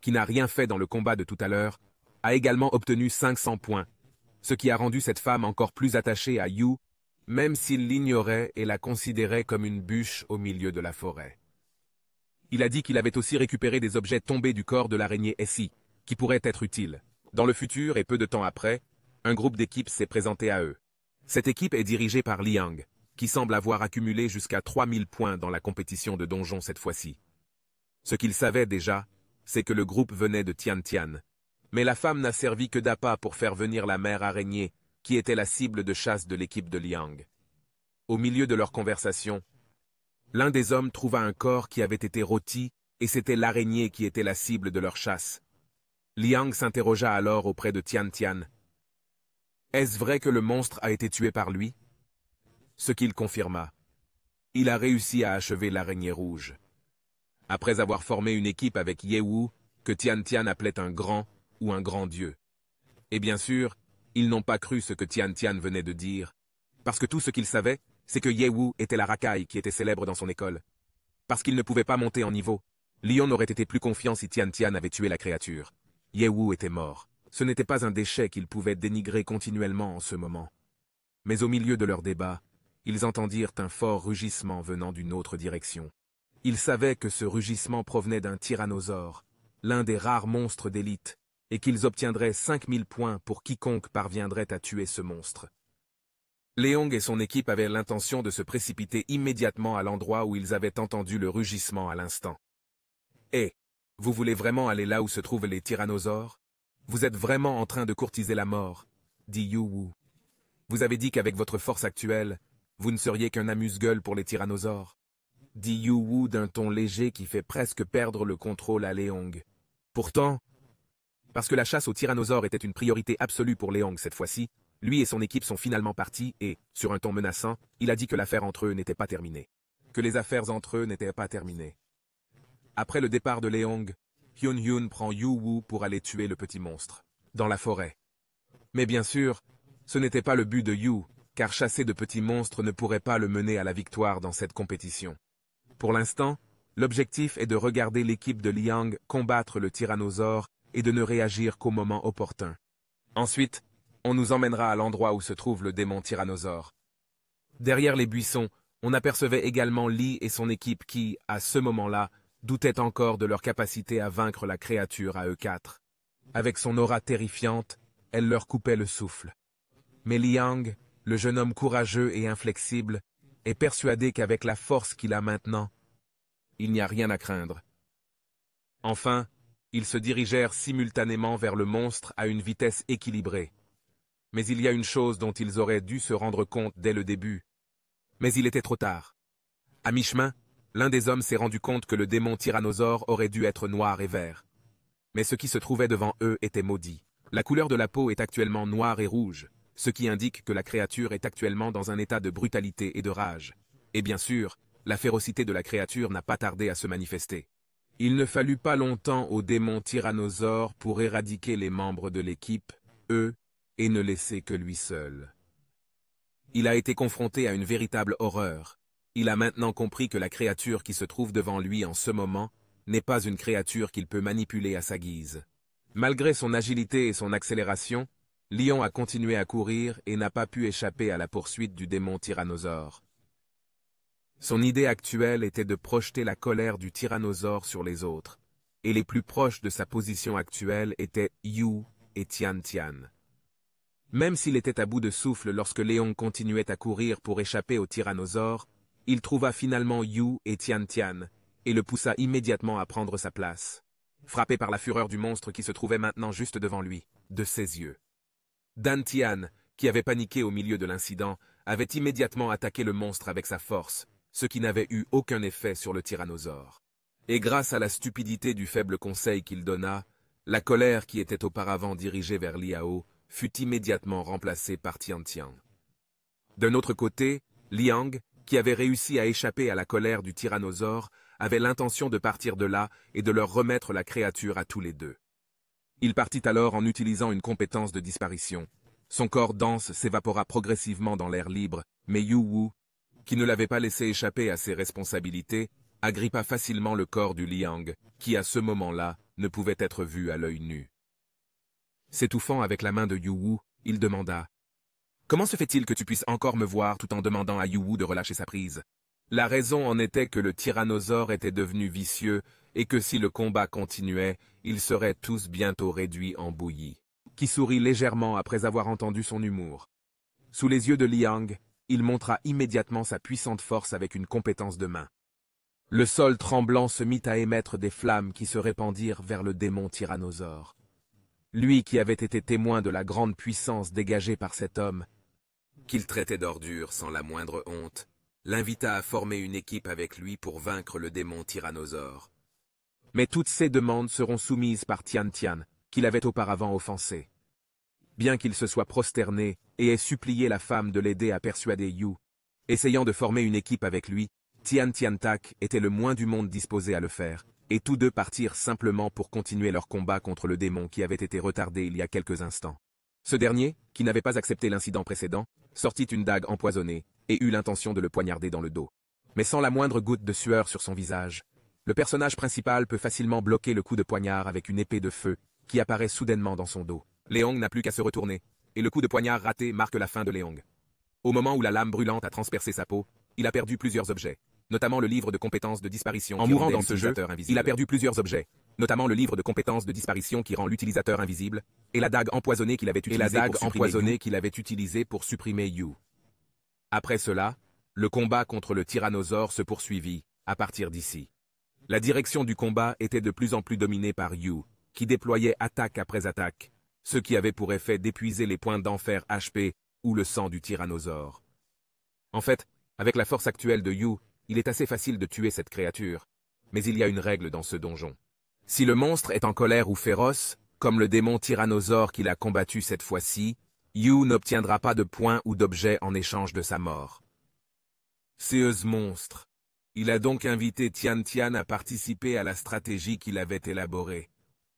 qui n'a rien fait dans le combat de tout à l'heure, a également obtenu 500 points, ce qui a rendu cette femme encore plus attachée à Yowu, même s'il l'ignorait et la considérait comme une bûche au milieu de la forêt. Il a dit qu'il avait aussi récupéré des objets tombés du corps de l'araignée SI, qui pourraient être utiles. Dans le futur et peu de temps après, un groupe d'équipes s'est présenté à eux. Cette équipe est dirigée par Liang, qui semble avoir accumulé jusqu'à 3000 points dans la compétition de donjon cette fois-ci. Ce qu'il savait déjà, c'est que le groupe venait de Tian Tian. Mais la femme n'a servi que d'appât pour faire venir la mère araignée, qui était la cible de chasse de l'équipe de Liang. Au milieu de leur conversation, l'un des hommes trouva un corps qui avait été rôti, et c'était l'araignée qui était la cible de leur chasse. Liang s'interrogea alors auprès de Tian Tian. Est-ce vrai que le monstre a été tué par lui? Ce qu'il confirma. Il a réussi à achever l'araignée rouge. Après avoir formé une équipe avec Yowu, que Tian Tian appelait un grand ou un grand dieu. Et bien sûr, ils n'ont pas cru ce que Tian Tian venait de dire, parce que tout ce qu'ils savaient, c'est que Yowu était la racaille qui était célèbre dans son école. Parce qu'il ne pouvait pas monter en niveau, Lion aurait été plus confiant si Tian Tian avait tué la créature. Yowu était mort. Ce n'était pas un déchet qu'ils pouvaient dénigrer continuellement en ce moment. Mais au milieu de leur débat, ils entendirent un fort rugissement venant d'une autre direction. Ils savaient que ce rugissement provenait d'un tyrannosaure, l'un des rares monstres d'élite, et qu'ils obtiendraient 5000 points pour quiconque parviendrait à tuer ce monstre. Leong et son équipe avaient l'intention de se précipiter immédiatement à l'endroit où ils avaient entendu le rugissement à l'instant. « Hé, vous voulez vraiment aller là où se trouvent les tyrannosaures? Vous êtes vraiment en train de courtiser la mort, dit Yu Wu. Vous avez dit qu'avec votre force actuelle, vous ne seriez qu'un amuse-gueule pour les tyrannosaures, dit Yu Wu d'un ton léger qui fait presque perdre le contrôle à Leong. Pourtant, parce que la chasse aux tyrannosaures était une priorité absolue pour Leong cette fois-ci, lui et son équipe sont finalement partis et, sur un ton menaçant, il a dit que l'affaire entre eux n'était pas terminée. Que les affaires entre eux n'étaient pas terminées. Après le départ de Leong, Hyun-Hyun prend Yu Wu pour aller tuer le petit monstre, dans la forêt. Mais bien sûr, ce n'était pas le but de Yu, car chasser de petits monstres ne pourrait pas le mener à la victoire dans cette compétition. Pour l'instant, l'objectif est de regarder l'équipe de Liang combattre le tyrannosaure et de ne réagir qu'au moment opportun. Ensuite, on nous emmènera à l'endroit où se trouve le démon tyrannosaure. Derrière les buissons, on apercevait également Li et son équipe qui, à ce moment-là, doutaient encore de leur capacité à vaincre la créature à eux quatre. Avec son aura terrifiante, elle leur coupait le souffle. Mais Liang, le jeune homme courageux et inflexible, est persuadé qu'avec la force qu'il a maintenant, il n'y a rien à craindre. Enfin, ils se dirigèrent simultanément vers le monstre à une vitesse équilibrée. Mais il y a une chose dont ils auraient dû se rendre compte dès le début. Mais il était trop tard. À mi-chemin, l'un des hommes s'est rendu compte que le démon tyrannosaure aurait dû être noir et vert. Mais ce qui se trouvait devant eux était maudit. La couleur de la peau est actuellement noire et rouge, ce qui indique que la créature est actuellement dans un état de brutalité et de rage. Et bien sûr, la férocité de la créature n'a pas tardé à se manifester. Il ne fallut pas longtemps au démon tyrannosaure pour éradiquer les membres de l'équipe, eux, et ne laisser que lui seul. Il a été confronté à une véritable horreur. Il a maintenant compris que la créature qui se trouve devant lui en ce moment n'est pas une créature qu'il peut manipuler à sa guise. Malgré son agilité et son accélération, Lion a continué à courir et n'a pas pu échapper à la poursuite du démon tyrannosaure. Son idée actuelle était de projeter la colère du tyrannosaure sur les autres, et les plus proches de sa position actuelle étaient Yu et Tian Tian. Même s'il était à bout de souffle lorsque Léon continuait à courir pour échapper au tyrannosaure, il trouva finalement Yu et Tian Tian, et le poussa immédiatement à prendre sa place, frappé par la fureur du monstre qui se trouvait maintenant juste devant lui, de ses yeux. Dan Tian, qui avait paniqué au milieu de l'incident, avait immédiatement attaqué le monstre avec sa force, ce qui n'avait eu aucun effet sur le tyrannosaure. Et grâce à la stupidité du faible conseil qu'il donna, la colère qui était auparavant dirigée vers Liao fut immédiatement remplacée par Tian Tian. D'un autre côté, Liang, qui avait réussi à échapper à la colère du tyrannosaure, avait l'intention de partir de là et de leur remettre la créature à tous les deux. Il partit alors en utilisant une compétence de disparition. Son corps dense s'évapora progressivement dans l'air libre, mais Yu Wu, qui ne l'avait pas laissé échapper à ses responsabilités, agrippa facilement le corps du Liang, qui à ce moment-là ne pouvait être vu à l'œil nu. S'étouffant avec la main de Yu Wu, il demanda « Comment se fait-il que tu puisses encore me voir tout en demandant à Yu Wu de relâcher sa prise ?» La raison en était que le tyrannosaure était devenu vicieux et que si le combat continuait, ils seraient tous bientôt réduits en bouillie. Qui sourit légèrement après avoir entendu son humour. Sous les yeux de Liang, il montra immédiatement sa puissante force avec une compétence de main. Le sol tremblant se mit à émettre des flammes qui se répandirent vers le démon tyrannosaure. Lui qui avait été témoin de la grande puissance dégagée par cet homme, qu'il traitait d'ordure sans la moindre honte, l'invita à former une équipe avec lui pour vaincre le démon tyrannosaure. Mais toutes ces demandes seront soumises par Tian Tian, qu'il avait auparavant offensé. Bien qu'il se soit prosterné et ait supplié la femme de l'aider à persuader Yu, essayant de former une équipe avec lui, Tian Tian Tak était le moins du monde disposé à le faire, et tous deux partirent simplement pour continuer leur combat contre le démon qui avait été retardé il y a quelques instants. Ce dernier, qui n'avait pas accepté l'incident précédent, sortit une dague empoisonnée et eut l'intention de le poignarder dans le dos. Mais sans la moindre goutte de sueur sur son visage, le personnage principal peut facilement bloquer le coup de poignard avec une épée de feu qui apparaît soudainement dans son dos. Leong n'a plus qu'à se retourner, et le coup de poignard raté marque la fin de Leong. Au moment où la lame brûlante a transpercé sa peau, il a perdu plusieurs objets, notamment le livre de compétences de disparition. En mourant dans ce jeu, il a perdu plusieurs objets, notamment le livre de compétences de disparition qui rend l'utilisateur invisible, et la dague empoisonnée qu'il avait utilisée pour supprimer Yu. Après cela, le combat contre le tyrannosaure se poursuivit, à partir d'ici. La direction du combat était de plus en plus dominée par Yu, qui déployait attaque après attaque, ce qui avait pour effet d'épuiser les points d'enfer HP ou le sang du tyrannosaure. En fait, avec la force actuelle de Yu, il est assez facile de tuer cette créature, mais il y a une règle dans ce donjon. Si le monstre est en colère ou féroce, comme le démon tyrannosaure qu'il a combattu cette fois-ci, Yu n'obtiendra pas de points ou d'objets en échange de sa mort. C'est monstre. Il a donc invité Tian Tian à participer à la stratégie qu'il avait élaborée.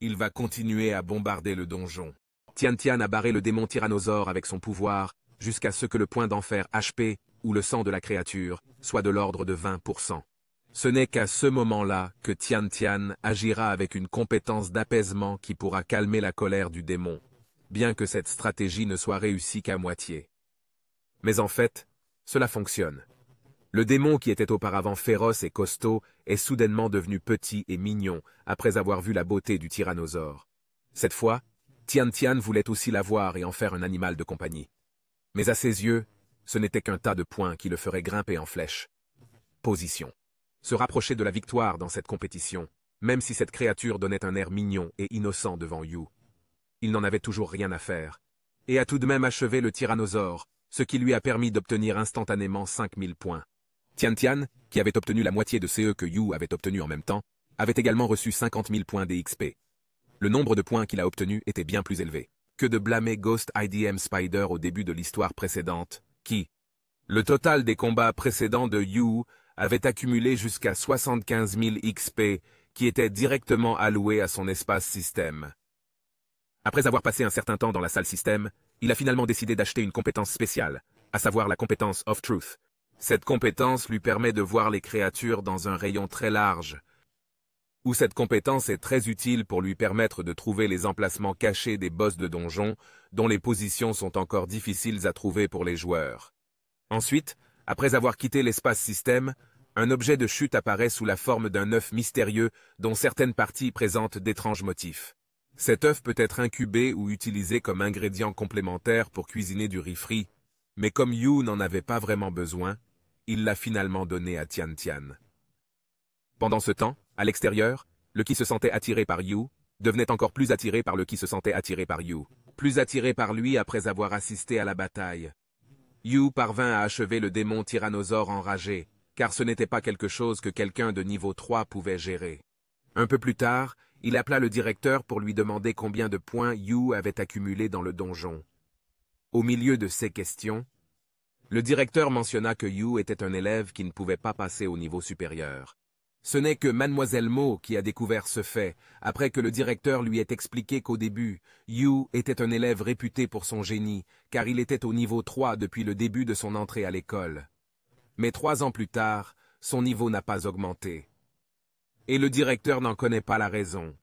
Il va continuer à bombarder le donjon. Tian Tian a barré le démon tyrannosaure avec son pouvoir, jusqu'à ce que le point d'enfer HP, ou le sang de la créature, soit de l'ordre de 20%. Ce n'est qu'à ce moment-là que Tian Tian agira avec une compétence d'apaisement qui pourra calmer la colère du démon, bien que cette stratégie ne soit réussie qu'à moitié. Mais en fait, cela fonctionne. Le démon qui était auparavant féroce et costaud est soudainement devenu petit et mignon après avoir vu la beauté du tyrannosaure. Cette fois, Tian Tian voulait aussi l'avoir et en faire un animal de compagnie. Mais à ses yeux, ce n'était qu'un tas de points qui le ferait grimper en flèche. Position. Se rapprocher de la victoire dans cette compétition, même si cette créature donnait un air mignon et innocent devant Yu. Il n'en avait toujours rien à faire, et a tout de même achevé le tyrannosaure, ce qui lui a permis d'obtenir instantanément 5000 points. Tian Tian, qui avait obtenu la moitié de CE que Yu avait obtenu en même temps, avait également reçu 50 000 points d'XP. Le nombre de points qu'il a obtenu était bien plus élevé que de blâmer Ghost IDM Spider au début de l'histoire précédente, qui, le total des combats précédents de Yu avait accumulé jusqu'à 75 000 XP qui étaient directement alloués à son espace système. Après avoir passé un certain temps dans la salle système, il a finalement décidé d'acheter une compétence spéciale, à savoir la compétence of Truth. Cette compétence lui permet de voir les créatures dans un rayon très large, où cette compétence est très utile pour lui permettre de trouver les emplacements cachés des boss de donjon, dont les positions sont encore difficiles à trouver pour les joueurs. Ensuite, après avoir quitté l'espace système, un objet de chute apparaît sous la forme d'un œuf mystérieux dont certaines parties présentent d'étranges motifs. Cet œuf peut être incubé ou utilisé comme ingrédient complémentaire pour cuisiner du riz frit, mais comme Yu n'en avait pas vraiment besoin, il l'a finalement donné à Tian Tian. Pendant ce temps, à l'extérieur, le qui se sentait attiré par Yu devenait encore plus attiré par le qui se sentait attiré par Yu, plus attiré par lui après avoir assisté à la bataille. Yu parvint à achever le démon tyrannosaure enragé, car ce n'était pas quelque chose que quelqu'un de niveau 3 pouvait gérer. Un peu plus tard, il appela le directeur pour lui demander combien de points Yu avait accumulé dans le donjon. Au milieu de ces questions, le directeur mentionna que Yu était un élève qui ne pouvait pas passer au niveau supérieur. Ce n'est que Mademoiselle Mo qui a découvert ce fait, après que le directeur lui ait expliqué qu'au début, Yu était un élève réputé pour son génie, car il était au niveau 3 depuis le début de son entrée à l'école. Mais 3 ans plus tard, son niveau n'a pas augmenté. Et le directeur n'en connaît pas la raison.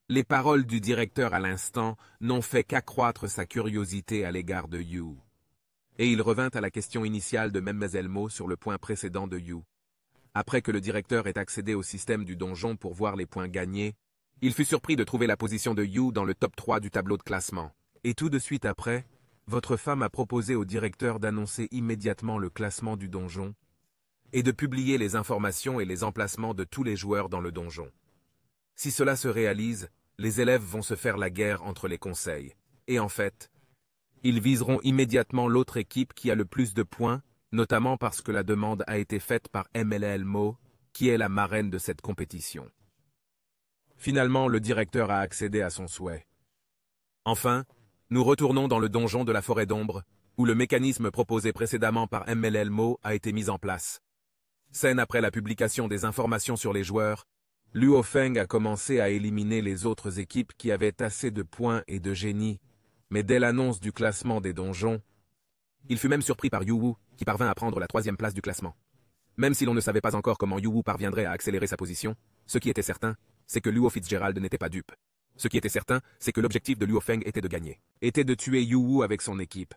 Les paroles du directeur à l'instant n'ont fait qu'accroître sa curiosité à l'égard de Yu. Et il revint à la question initiale de Mademoiselle Mo sur le point précédent de Yu. Après que le directeur ait accédé au système du donjon pour voir les points gagnés, il fut surpris de trouver la position de Yu dans le top 3 du tableau de classement. Et tout de suite après, votre femme a proposé au directeur d'annoncer immédiatement le classement du donjon et de publier les informations et les emplacements de tous les joueurs dans le donjon. Si cela se réalise, les élèves vont se faire la guerre entre les conseils. Et en fait, ils viseront immédiatement l'autre équipe qui a le plus de points, notamment parce que la demande a été faite par MLL Mo, qui est la marraine de cette compétition. Finalement, le directeur a accédé à son souhait. Enfin, nous retournons dans le donjon de la forêt d'ombre, où le mécanisme proposé précédemment par MLL Mo a été mis en place. Scène après la publication des informations sur les joueurs, Luo Feng a commencé à éliminer les autres équipes qui avaient assez de points et de génie, mais dès l'annonce du classement des donjons, il fut même surpris par Yu Wu, qui parvint à prendre la 3e place du classement. Même si l'on ne savait pas encore comment Yu Wu parviendrait à accélérer sa position, ce qui était certain, c'est que Luo Fitzgerald n'était pas dupe. Ce qui était certain, c'est que l'objectif de Luo Feng était de gagner. Était de tuer Yu Wu avec son équipe.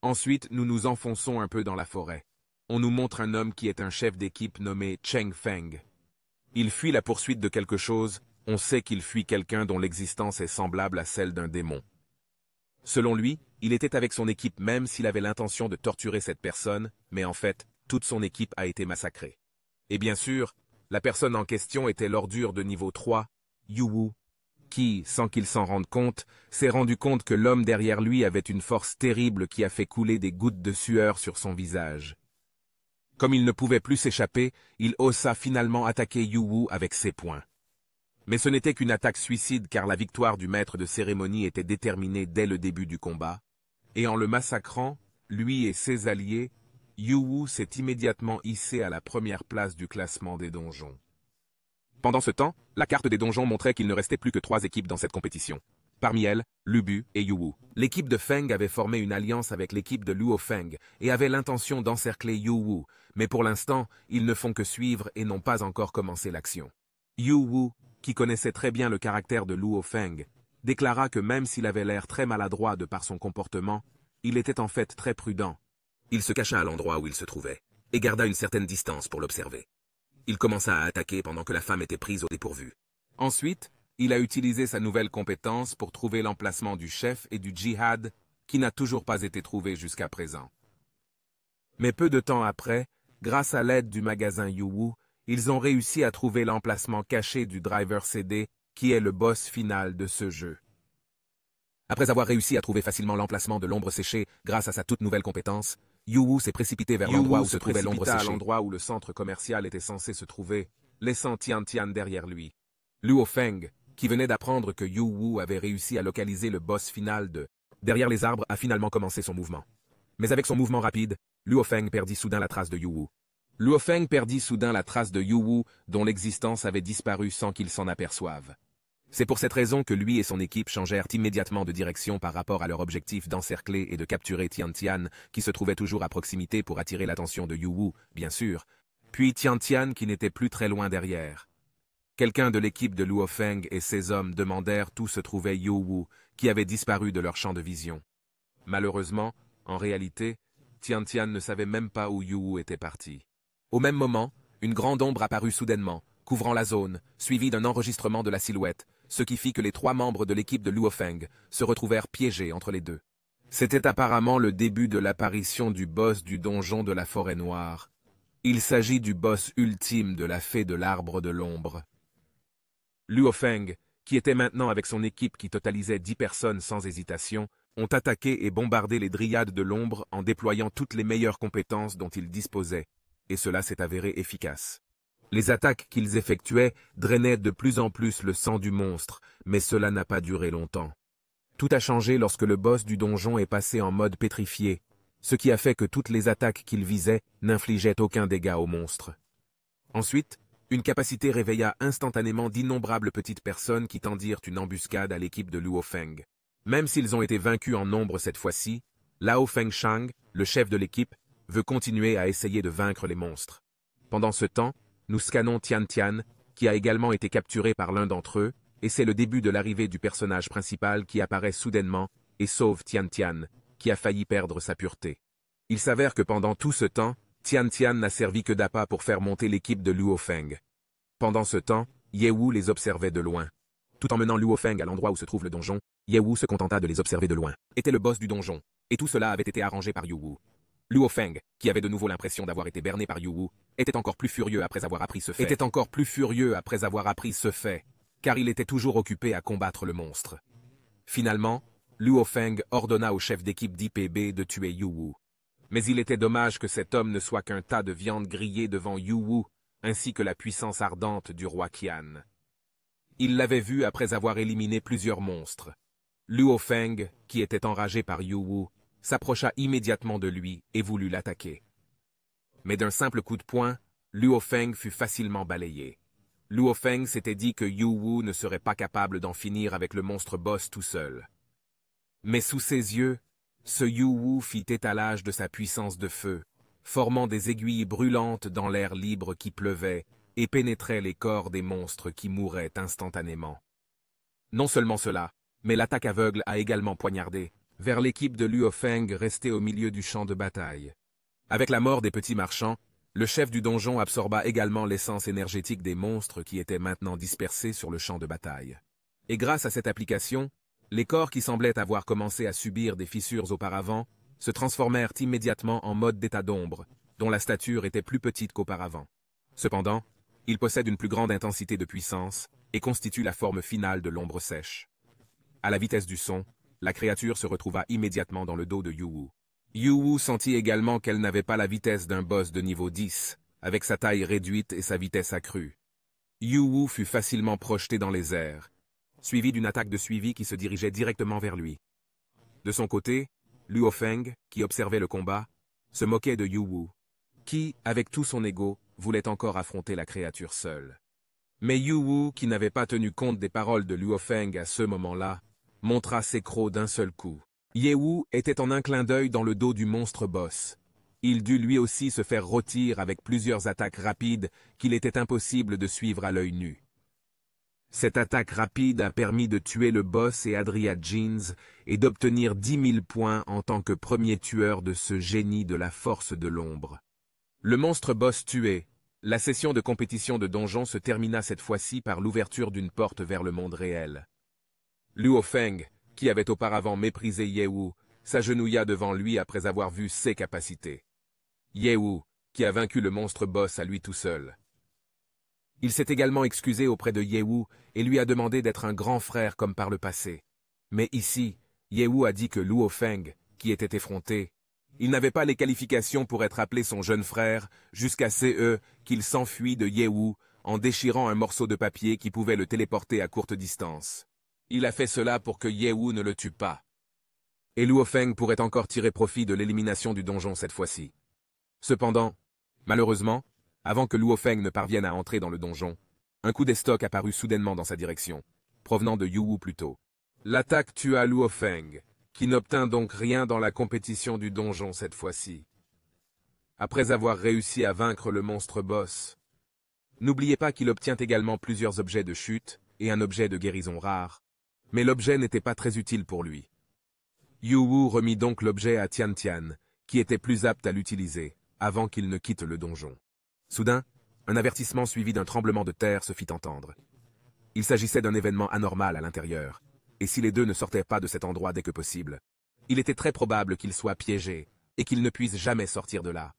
Ensuite, nous nous enfonçons un peu dans la forêt. On nous montre un homme qui est un chef d'équipe nommé Cheng Feng. Il fuit la poursuite de quelque chose, on sait qu'il fuit quelqu'un dont l'existence est semblable à celle d'un démon. Selon lui, il était avec son équipe même s'il avait l'intention de torturer cette personne, mais en fait, toute son équipe a été massacrée. Et bien sûr, la personne en question était l'ordure de niveau 3, Yu Wu, qui, sans qu'il s'en rende compte, s'est rendu compte que l'homme derrière lui avait une force terrible qui a fait couler des gouttes de sueur sur son visage. Comme il ne pouvait plus s'échapper, il osa finalement attaquer Yu Wu avec ses poings. Mais ce n'était qu'une attaque suicide car la victoire du maître de cérémonie était déterminée dès le début du combat, et en le massacrant, lui et ses alliés, Yu Wu s'est immédiatement hissé à la première place du classement des donjons. Pendant ce temps, la carte des donjons montrait qu'il ne restait plus que 3 équipes dans cette compétition. Parmi elles, Lu Bu et Yu Wu. L'équipe de Feng avait formé une alliance avec l'équipe de Luo Feng et avait l'intention d'encercler Yu Wu, mais pour l'instant, ils ne font que suivre et n'ont pas encore commencé l'action. Yu Wu, qui connaissait très bien le caractère de Luo Feng, déclara que même s'il avait l'air très maladroit de par son comportement, il était en fait très prudent. Il se cacha à l'endroit où il se trouvait et garda une certaine distance pour l'observer. Il commença à attaquer pendant que la femme était prise au dépourvu. Ensuite, il a utilisé sa nouvelle compétence pour trouver l'emplacement du chef et du djihad qui n'a toujours pas été trouvé jusqu'à présent. Mais peu de temps après, grâce à l'aide du magasin Yu Wu, ils ont réussi à trouver l'emplacement caché du driver CD qui est le boss final de ce jeu. Après avoir réussi à trouver facilement l'emplacement de l'ombre séchée grâce à sa toute nouvelle compétence, Yu Wu s'est précipité vers l'endroit où se trouvait l'ombre séchée. À l'endroit où le centre commercial était censé se trouver, laissant Tian Tian derrière lui. Luo Feng, qui venait d'apprendre que Yu Wu avait réussi à localiser le boss final de derrière les arbres, a finalement commencé son mouvement. Mais avec son mouvement rapide, Luo Feng perdit soudain la trace de Yu Wu. Luo Feng perdit soudain la trace de Yu Wu, dont l'existence avait disparu sans qu'il s'en aperçoive. C'est pour cette raison que lui et son équipe changèrent immédiatement de direction par rapport à leur objectif d'encercler et de capturer Tian Tian, qui se trouvait toujours à proximité pour attirer l'attention de Yu Wu, bien sûr, puis Tian Tian qui n'était plus très loin derrière. Quelqu'un de l'équipe de Luo Feng et ses hommes demandèrent où se trouvait Yu Wu, qui avait disparu de leur champ de vision. Malheureusement, en réalité, Tian Tian ne savait même pas où Yu Wu était parti. Au même moment, une grande ombre apparut soudainement, couvrant la zone, suivie d'un enregistrement de la silhouette, ce qui fit que les 3 membres de l'équipe de Luo Feng se retrouvèrent piégés entre les deux. C'était apparemment le début de l'apparition du boss du donjon de la forêt noire. Il s'agit du boss ultime de la fée de l'arbre de l'ombre. Luo Feng, qui était maintenant avec son équipe qui totalisait 10 personnes sans hésitation, ont attaqué et bombardé les dryades de l'ombre en déployant toutes les meilleures compétences dont ils disposaient, et cela s'est avéré efficace. Les attaques qu'ils effectuaient drainaient de plus en plus le sang du monstre, mais cela n'a pas duré longtemps. Tout a changé lorsque le boss du donjon est passé en mode pétrifié, ce qui a fait que toutes les attaques qu'il visait n'infligeaient aucun dégât au monstre. Ensuite, une capacité réveilla instantanément d'innombrables petites personnes qui tendirent une embuscade à l'équipe de Luo Feng. Même s'ils ont été vaincus en nombre cette fois-ci, Lao Fengshang, le chef de l'équipe, veut continuer à essayer de vaincre les monstres. Pendant ce temps, nous scannons Tian Tian, qui a également été capturé par l'un d'entre eux, et c'est le début de l'arrivée du personnage principal qui apparaît soudainement et sauve Tian Tian, qui a failli perdre sa pureté. Il s'avère que pendant tout ce temps, Tian Tian n'a servi que d'appât pour faire monter l'équipe de Luo Feng. Pendant ce temps, Ye Wu les observait de loin. Tout en menant Luo Feng à l'endroit où se trouve le donjon, Ye Wu se contenta de les observer de loin. Était le boss du donjon, et tout cela avait été arrangé par Yu Wu. Luo Feng, qui avait de nouveau l'impression d'avoir été berné par Yu Wu, était encore plus furieux après avoir appris ce fait. Car il était toujours occupé à combattre le monstre. Finalement, Luo Feng ordonna au chef d'équipe d'IPB de tuer Yu Wu. Mais il était dommage que cet homme ne soit qu'un tas de viande grillée devant Yu Wu, ainsi que la puissance ardente du roi Qian. Il l'avait vu après avoir éliminé plusieurs monstres. Luo Feng, qui était enragé par Yu Wu, s'approcha immédiatement de lui et voulut l'attaquer. Mais d'un simple coup de poing, Luo Feng fut facilement balayé. Luo Feng s'était dit que Yu Wu ne serait pas capable d'en finir avec le monstre boss tout seul. Mais sous ses yeux, ce Yu Wu fit étalage de sa puissance de feu, formant des aiguilles brûlantes dans l'air libre qui pleuvait et pénétrait les corps des monstres qui mouraient instantanément. Non seulement cela, mais l'attaque aveugle a également poignardé vers l'équipe de Luo Feng restée au milieu du champ de bataille. Avec la mort des petits marchands, le chef du donjon absorba également l'essence énergétique des monstres qui étaient maintenant dispersés sur le champ de bataille. Et grâce à cette application, les corps qui semblaient avoir commencé à subir des fissures auparavant se transformèrent immédiatement en mode d'état d'ombre, dont la stature était plus petite qu'auparavant. Cependant, il possède une plus grande intensité de puissance et constitue la forme finale de l'ombre sèche. À la vitesse du son, la créature se retrouva immédiatement dans le dos de Yu-Wu. Yu-Wu sentit également qu'elle n'avait pas la vitesse d'un boss de niveau 10, avec sa taille réduite et sa vitesse accrue. Yu-Wu fut facilement projeté dans les airs, suivi d'une attaque de suivi qui se dirigeait directement vers lui. De son côté, Luo Feng, qui observait le combat, se moquait de Yu-Wu, qui, avec tout son ego, voulait encore affronter la créature seule. Mais Yu-Wu, qui n'avait pas tenu compte des paroles de Luo Feng à ce moment-là, montra ses crocs d'un seul coup. Ye-Wu était en un clin d'œil dans le dos du monstre boss. Il dut lui aussi se faire rôtir avec plusieurs attaques rapides qu'il était impossible de suivre à l'œil nu. Cette attaque rapide a permis de tuer le boss et Adria Jeans et d'obtenir 10 000 points en tant que premier tueur de ce génie de la force de l'ombre. Le monstre boss tué, la session de compétition de donjon se termina cette fois-ci par l'ouverture d'une porte vers le monde réel. Luo Feng, qui avait auparavant méprisé Ye-Wu, s'agenouilla devant lui après avoir vu ses capacités. Ye-Wu, qui a vaincu le monstre boss à lui tout seul. Il s'est également excusé auprès de Ye-Wu et lui a demandé d'être un grand frère comme par le passé. Mais ici, Ye-Wu a dit que Luo Feng, qui était effronté, il n'avait pas les qualifications pour être appelé son jeune frère, jusqu'à ce qu'il s'enfuit de Ye-Wu en déchirant un morceau de papier qui pouvait le téléporter à courte distance. Il a fait cela pour que Ye-Wu ne le tue pas. Et Luo Feng pourrait encore tirer profit de l'élimination du donjon cette fois-ci. Cependant, malheureusement, avant que Luo Feng ne parvienne à entrer dans le donjon, un coup d'estoc apparut soudainement dans sa direction, provenant de Yu-Wu plutôt. L'attaque tua Luo Feng, qui n'obtint donc rien dans la compétition du donjon cette fois-ci. Après avoir réussi à vaincre le monstre boss, n'oubliez pas qu'il obtient également plusieurs objets de chute et un objet de guérison rare, mais l'objet n'était pas très utile pour lui. Yu-Wu remit donc l'objet à Tian Tian, qui était plus apte à l'utiliser, avant qu'il ne quitte le donjon. Soudain, un avertissement suivi d'un tremblement de terre se fit entendre. Il s'agissait d'un événement anormal à l'intérieur, et si les deux ne sortaient pas de cet endroit dès que possible, il était très probable qu'ils soient piégés et qu'ils ne puissent jamais sortir de là.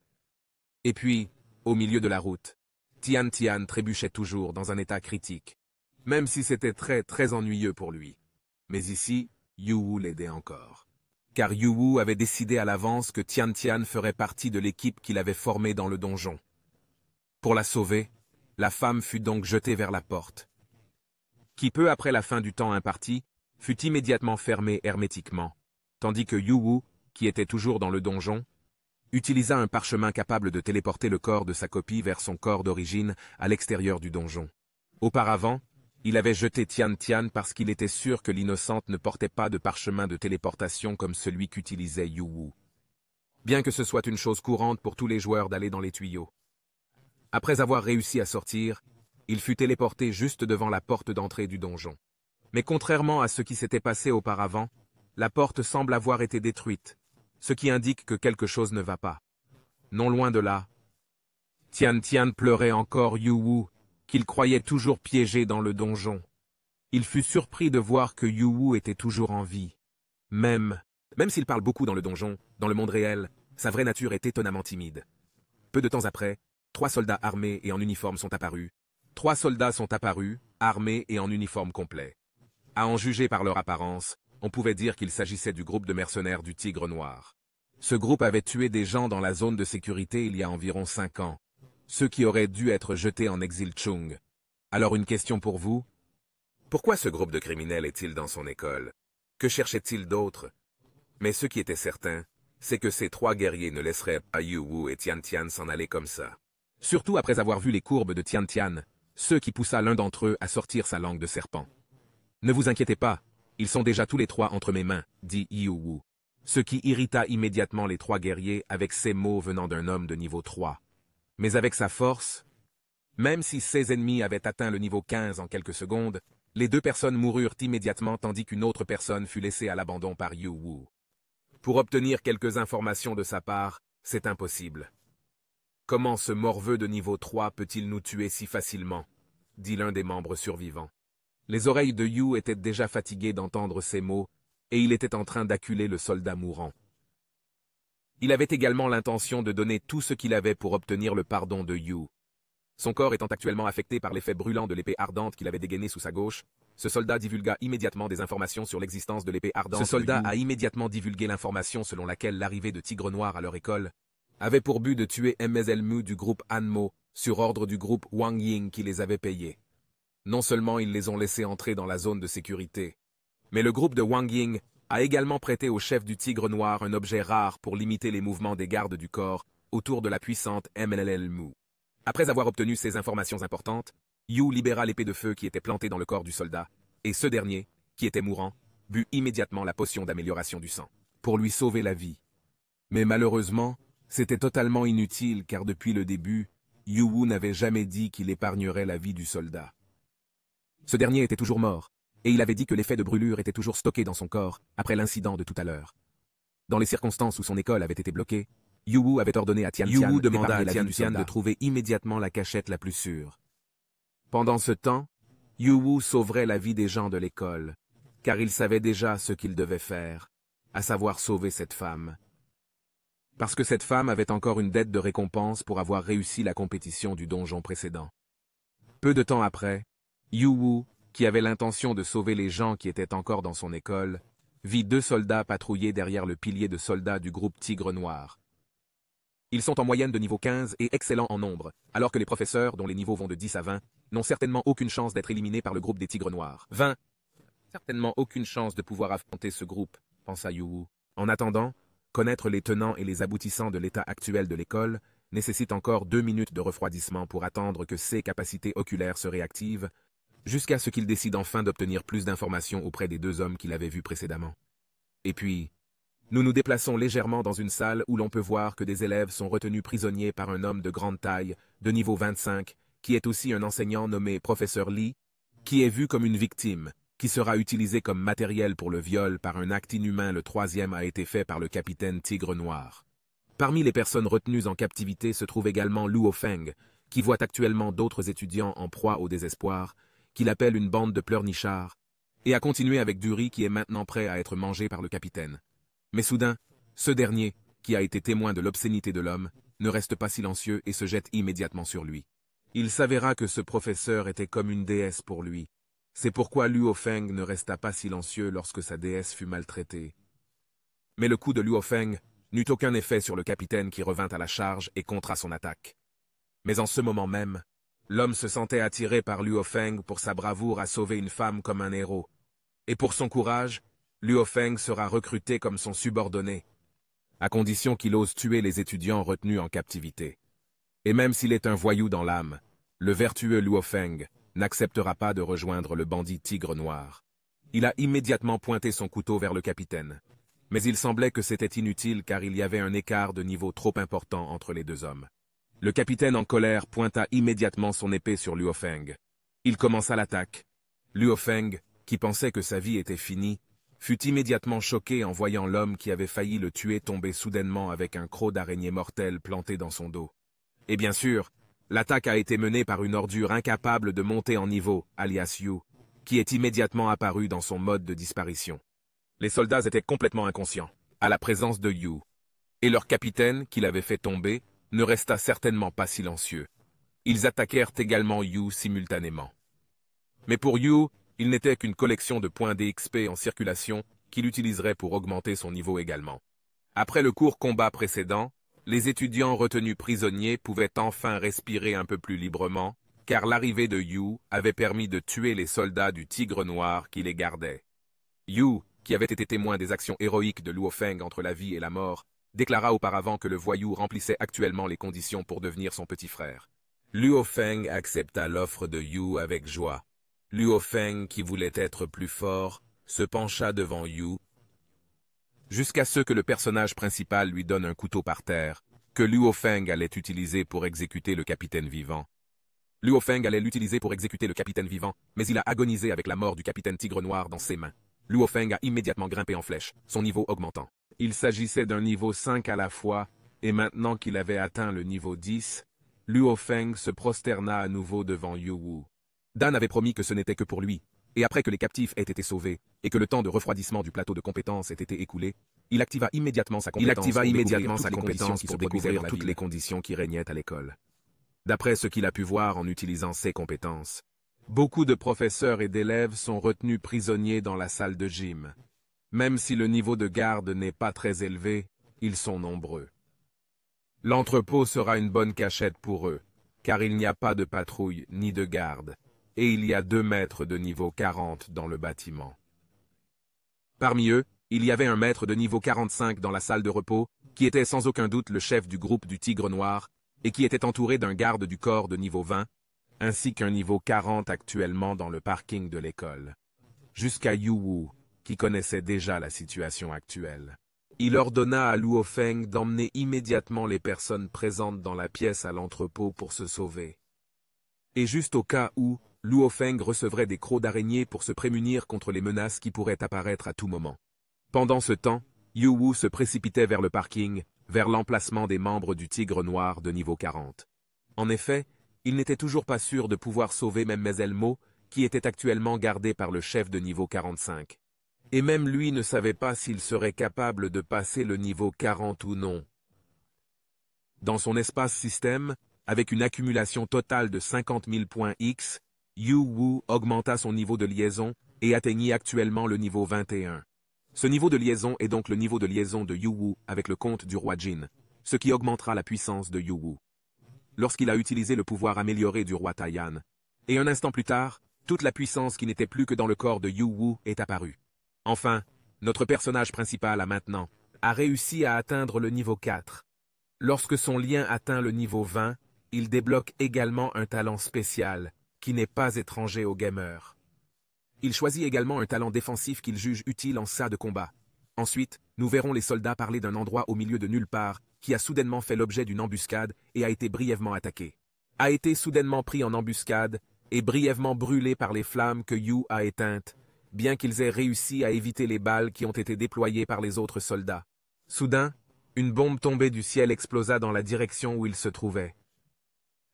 Et puis, au milieu de la route, Tian Tian trébuchait toujours dans un état critique, même si c'était très ennuyeux pour lui. Mais ici, Yu-Wu l'aidait encore. Car Yu-Wu avait décidé à l'avance que Tian Tian ferait partie de l'équipe qu'il avait formée dans le donjon. Pour la sauver, la femme fut donc jetée vers la porte, qui peu après la fin du temps imparti, fut immédiatement fermée hermétiquement, tandis que Yu-Wu, qui était toujours dans le donjon, utilisa un parchemin capable de téléporter le corps de sa copie vers son corps d'origine à l'extérieur du donjon. Auparavant, il avait jeté Tian Tian parce qu'il était sûr que l'innocente ne portait pas de parchemin de téléportation comme celui qu'utilisait Yu-Wu. Bien que ce soit une chose courante pour tous les joueurs d'aller dans les tuyaux. Après avoir réussi à sortir, il fut téléporté juste devant la porte d'entrée du donjon. Mais contrairement à ce qui s'était passé auparavant, la porte semble avoir été détruite, ce qui indique que quelque chose ne va pas. Non loin de là, Tian Tian pleurait encore Yu-Wu, qu'il croyait toujours piégé dans le donjon. Il fut surpris de voir que Yu-Wu était toujours en vie. Même s'il parle beaucoup dans le donjon, dans le monde réel, sa vraie nature est étonnamment timide. Peu de temps après, 3 soldats armés et en uniforme sont apparus. 3 soldats sont apparus, armés et en uniforme complet. À en juger par leur apparence, on pouvait dire qu'il s'agissait du groupe de mercenaires du Tigre Noir. Ce groupe avait tué des gens dans la zone de sécurité il y a environ 5 ans, ceux qui auraient dû être jetés en exil Chung. Alors une question pour vous. Pourquoi ce groupe de criminels est-il dans son école? Que cherchait-il d'autre? Mais ce qui était certain, c'est que ces 3 guerriers ne laisseraient pas Yu-Wu et Tian Tian s'en aller comme ça. Surtout après avoir vu les courbes de Tian Tian, ce qui poussa l'un d'entre eux à sortir sa langue de serpent. Ne vous inquiétez pas, ils sont déjà tous les 3 entre mes mains, dit Yu-Wu. Ce qui irrita immédiatement les 3 guerriers avec ces mots venant d'un homme de niveau 3. Mais avec sa force, même si ses ennemis avaient atteint le niveau 15 en quelques secondes, Les deux personnes moururent immédiatement tandis qu'une autre personne fut laissée à l'abandon par Yu Wu. Pour obtenir quelques informations de sa part, c'est impossible. Comment ce morveux de niveau 3 peut-il nous tuer si facilement? Dit l'un des membres survivants. Les oreilles de Yu étaient déjà fatiguées d'entendre ces mots, et il était en train d'acculer le soldat mourant. Il avait également l'intention de donner tout ce qu'il avait pour obtenir le pardon de Yu. Son corps étant actuellement affecté par l'effet brûlant de l'épée ardente qu'il avait dégainée sous sa gauche, ce soldat divulgua immédiatement des informations sur l'existence de l'épée ardente. Ce soldat a immédiatement divulgué l'information selon laquelle l'arrivée de Tigre Noir à leur école avait pour but de tuer MSLMU du groupe Hanmo sur ordre du groupe Wang Ying qui les avait payés. Non seulement ils les ont laissés entrer dans la zone de sécurité, mais le groupe de Wang Ying a également prêté au chef du Tigre Noir un objet rare pour limiter les mouvements des gardes du corps autour de la puissante MSLMU. Après avoir obtenu ces informations importantes, Yu libéra l'épée de feu qui était plantée dans le corps du soldat, et ce dernier, qui était mourant, but immédiatement la potion d'amélioration du sang, pour lui sauver la vie. Mais malheureusement, c'était totalement inutile car depuis le début, Yu Wu n'avait jamais dit qu'il épargnerait la vie du soldat. Ce dernier était toujours mort, et il avait dit que l'effet de brûlure était toujours stocké dans son corps, après l'incident de tout à l'heure. Dans les circonstances où son école avait été bloquée, Yu Wu avait ordonné à Tian Tian de trouver immédiatement la cachette la plus sûre. Pendant ce temps, Yu Wu sauverait la vie des gens de l'école, car il savait déjà ce qu'il devait faire, à savoir sauver cette femme. Parce que cette femme avait encore une dette de récompense pour avoir réussi la compétition du donjon précédent. Peu de temps après, Yu Wu, qui avait l'intention de sauver les gens qui étaient encore dans son école, vit deux soldats patrouiller derrière le pilier de soldats du groupe Tigre Noir. Ils sont en moyenne de niveau 15 et excellents en nombre, alors que les professeurs, dont les niveaux vont de 10 à 20, n'ont certainement aucune chance d'être éliminés par le groupe des Tigres Noirs. 20. Certainement aucune chance de pouvoir affronter ce groupe, pensa Yu Wu. En attendant, connaître les tenants et les aboutissants de l'état actuel de l'école nécessite encore 2 minutes de refroidissement pour attendre que ses capacités oculaires se réactivent, jusqu'à ce qu'il décide enfin d'obtenir plus d'informations auprès des deux hommes qu'il avait vus précédemment. Et puis, nous nous déplaçons légèrement dans une salle où l'on peut voir que des élèves sont retenus prisonniers par un homme de grande taille, de niveau 25, qui est aussi un enseignant nommé Professeur Lee, qui est vu comme une victime, qui sera utilisé comme matériel pour le viol par un acte inhumain. Le troisième a été fait par le capitaine Tigre Noir. Parmi les personnes retenues en captivité se trouve également Luo Feng, qui voit actuellement d'autres étudiants en proie au désespoir, qu'il appelle une bande de pleurnichards, et a continué avec Dury qui est maintenant prêt à être mangé par le capitaine. Mais soudain, ce dernier, qui a été témoin de l'obscénité de l'homme, ne reste pas silencieux et se jette immédiatement sur lui. Il s'avéra que ce professeur était comme une déesse pour lui. C'est pourquoi Luo Feng ne resta pas silencieux lorsque sa déesse fut maltraitée. Mais le coup de Luo Feng n'eut aucun effet sur le capitaine qui revint à la charge et contra son attaque. Mais en ce moment même, l'homme se sentait attiré par Luo Feng pour sa bravoure à sauver une femme comme un héros. Et pour son courage, Luo Feng sera recruté comme son subordonné, à condition qu'il ose tuer les étudiants retenus en captivité. Et même s'il est un voyou dans l'âme, le vertueux Luo Feng n'acceptera pas de rejoindre le bandit Tigre Noir. Il a immédiatement pointé son couteau vers le capitaine. Mais il semblait que c'était inutile car il y avait un écart de niveau trop important entre les deux hommes. Le capitaine en colère pointa immédiatement son épée sur Luo Feng. Il commença l'attaque. Luo Feng, qui pensait que sa vie était finie, fut immédiatement choqué en voyant l'homme qui avait failli le tuer tomber soudainement avec un croc d'araignée mortel planté dans son dos. Et bien sûr, l'attaque a été menée par une ordure incapable de monter en niveau, alias Yu, qui est immédiatement apparu dans son mode de disparition. Les soldats étaient complètement inconscients, à la présence de Yu, et leur capitaine, qui l'avait fait tomber, ne resta certainement pas silencieux. Ils attaquèrent également Yu simultanément. Mais pour Yu, il n'était qu'une collection de points d'XP en circulation qu'il utiliserait pour augmenter son niveau également. Après le court combat précédent, les étudiants retenus prisonniers pouvaient enfin respirer un peu plus librement, car l'arrivée de Yu avait permis de tuer les soldats du Tigre Noir qui les gardaient. Yu, qui avait été témoin des actions héroïques de Luo Feng entre la vie et la mort, déclara auparavant que le voyou remplissait actuellement les conditions pour devenir son petit frère. Luo Feng accepta l'offre de Yu avec joie. Luo Feng, qui voulait être plus fort, se pencha devant Yu, jusqu'à ce que le personnage principal lui donne un couteau par terre, que Luo Feng allait utiliser pour exécuter le capitaine vivant. Luo Feng allait l'utiliser pour exécuter le capitaine vivant, mais il a agonisé avec la mort du capitaine Tigre Noir dans ses mains. Luo Feng a immédiatement grimpé en flèche, son niveau augmentant. Il s'agissait d'un niveau 5 à la fois, et maintenant qu'il avait atteint le niveau 10, Luo Feng se prosterna à nouveau devant Yu Wu. Dan avait promis que ce n'était que pour lui, et après que les captifs aient été sauvés, et que le temps de refroidissement du plateau de compétences ait été écoulé, il activa immédiatement sa compétence pour découvrir toutes les conditions qui régnaient à l'école. D'après ce qu'il a pu voir en utilisant ses compétences, beaucoup de professeurs et d'élèves sont retenus prisonniers dans la salle de gym. Même si le niveau de garde n'est pas très élevé, ils sont nombreux. L'entrepôt sera une bonne cachette pour eux, car il n'y a pas de patrouille ni de garde, et il y a 2 maîtres de niveau 40 dans le bâtiment. Parmi eux, il y avait un maître de niveau 45 dans la salle de repos, qui était sans aucun doute le chef du groupe du Tigre Noir, et qui était entouré d'un garde du corps de niveau 20, ainsi qu'un niveau 40 actuellement dans le parking de l'école. Jusqu'à Yu Wu, qui connaissait déjà la situation actuelle. Il ordonna à Luo Feng d'emmener immédiatement les personnes présentes dans la pièce à l'entrepôt pour se sauver. Et juste au cas où, Luo Feng recevrait des crocs d'araignée pour se prémunir contre les menaces qui pourraient apparaître à tout moment. Pendant ce temps, Yu Wu se précipitait vers le parking, vers l'emplacement des membres du Tigre Noir de niveau 40. En effet, il n'était toujours pas sûr de pouvoir sauver même Mademoiselle Mo, qui était actuellement gardée par le chef de niveau 45. Et même lui ne savait pas s'il serait capable de passer le niveau 40 ou non. Dans son espace système, avec une accumulation totale de 50 000 points X, Yu Wu augmenta son niveau de liaison et atteignit actuellement le niveau 21. Ce niveau de liaison est donc le niveau de liaison de Yu Wu avec le compte du roi Jin, ce qui augmentera la puissance de Yu Wu. Lorsqu'il a utilisé le pouvoir amélioré du roi Taiyan, et un instant plus tard, toute la puissance qui n'était plus que dans le corps de Yu Wu est apparue. Enfin, notre personnage principal a réussi à atteindre le niveau 4. Lorsque son lien atteint le niveau 20, il débloque également un talent spécial, qui n'est pas étranger aux gamers. Il choisit également un talent défensif qu'il juge utile en cas de combat. Ensuite, nous verrons les soldats parler d'un endroit au milieu de nulle part, qui a soudainement fait l'objet d'une embuscade et a été brièvement attaqué. A été soudainement pris en embuscade et brièvement brûlé par les flammes que Yu a éteintes, bien qu'ils aient réussi à éviter les balles qui ont été déployées par les autres soldats. Soudain, une bombe tombée du ciel explosa dans la direction où il se trouvait.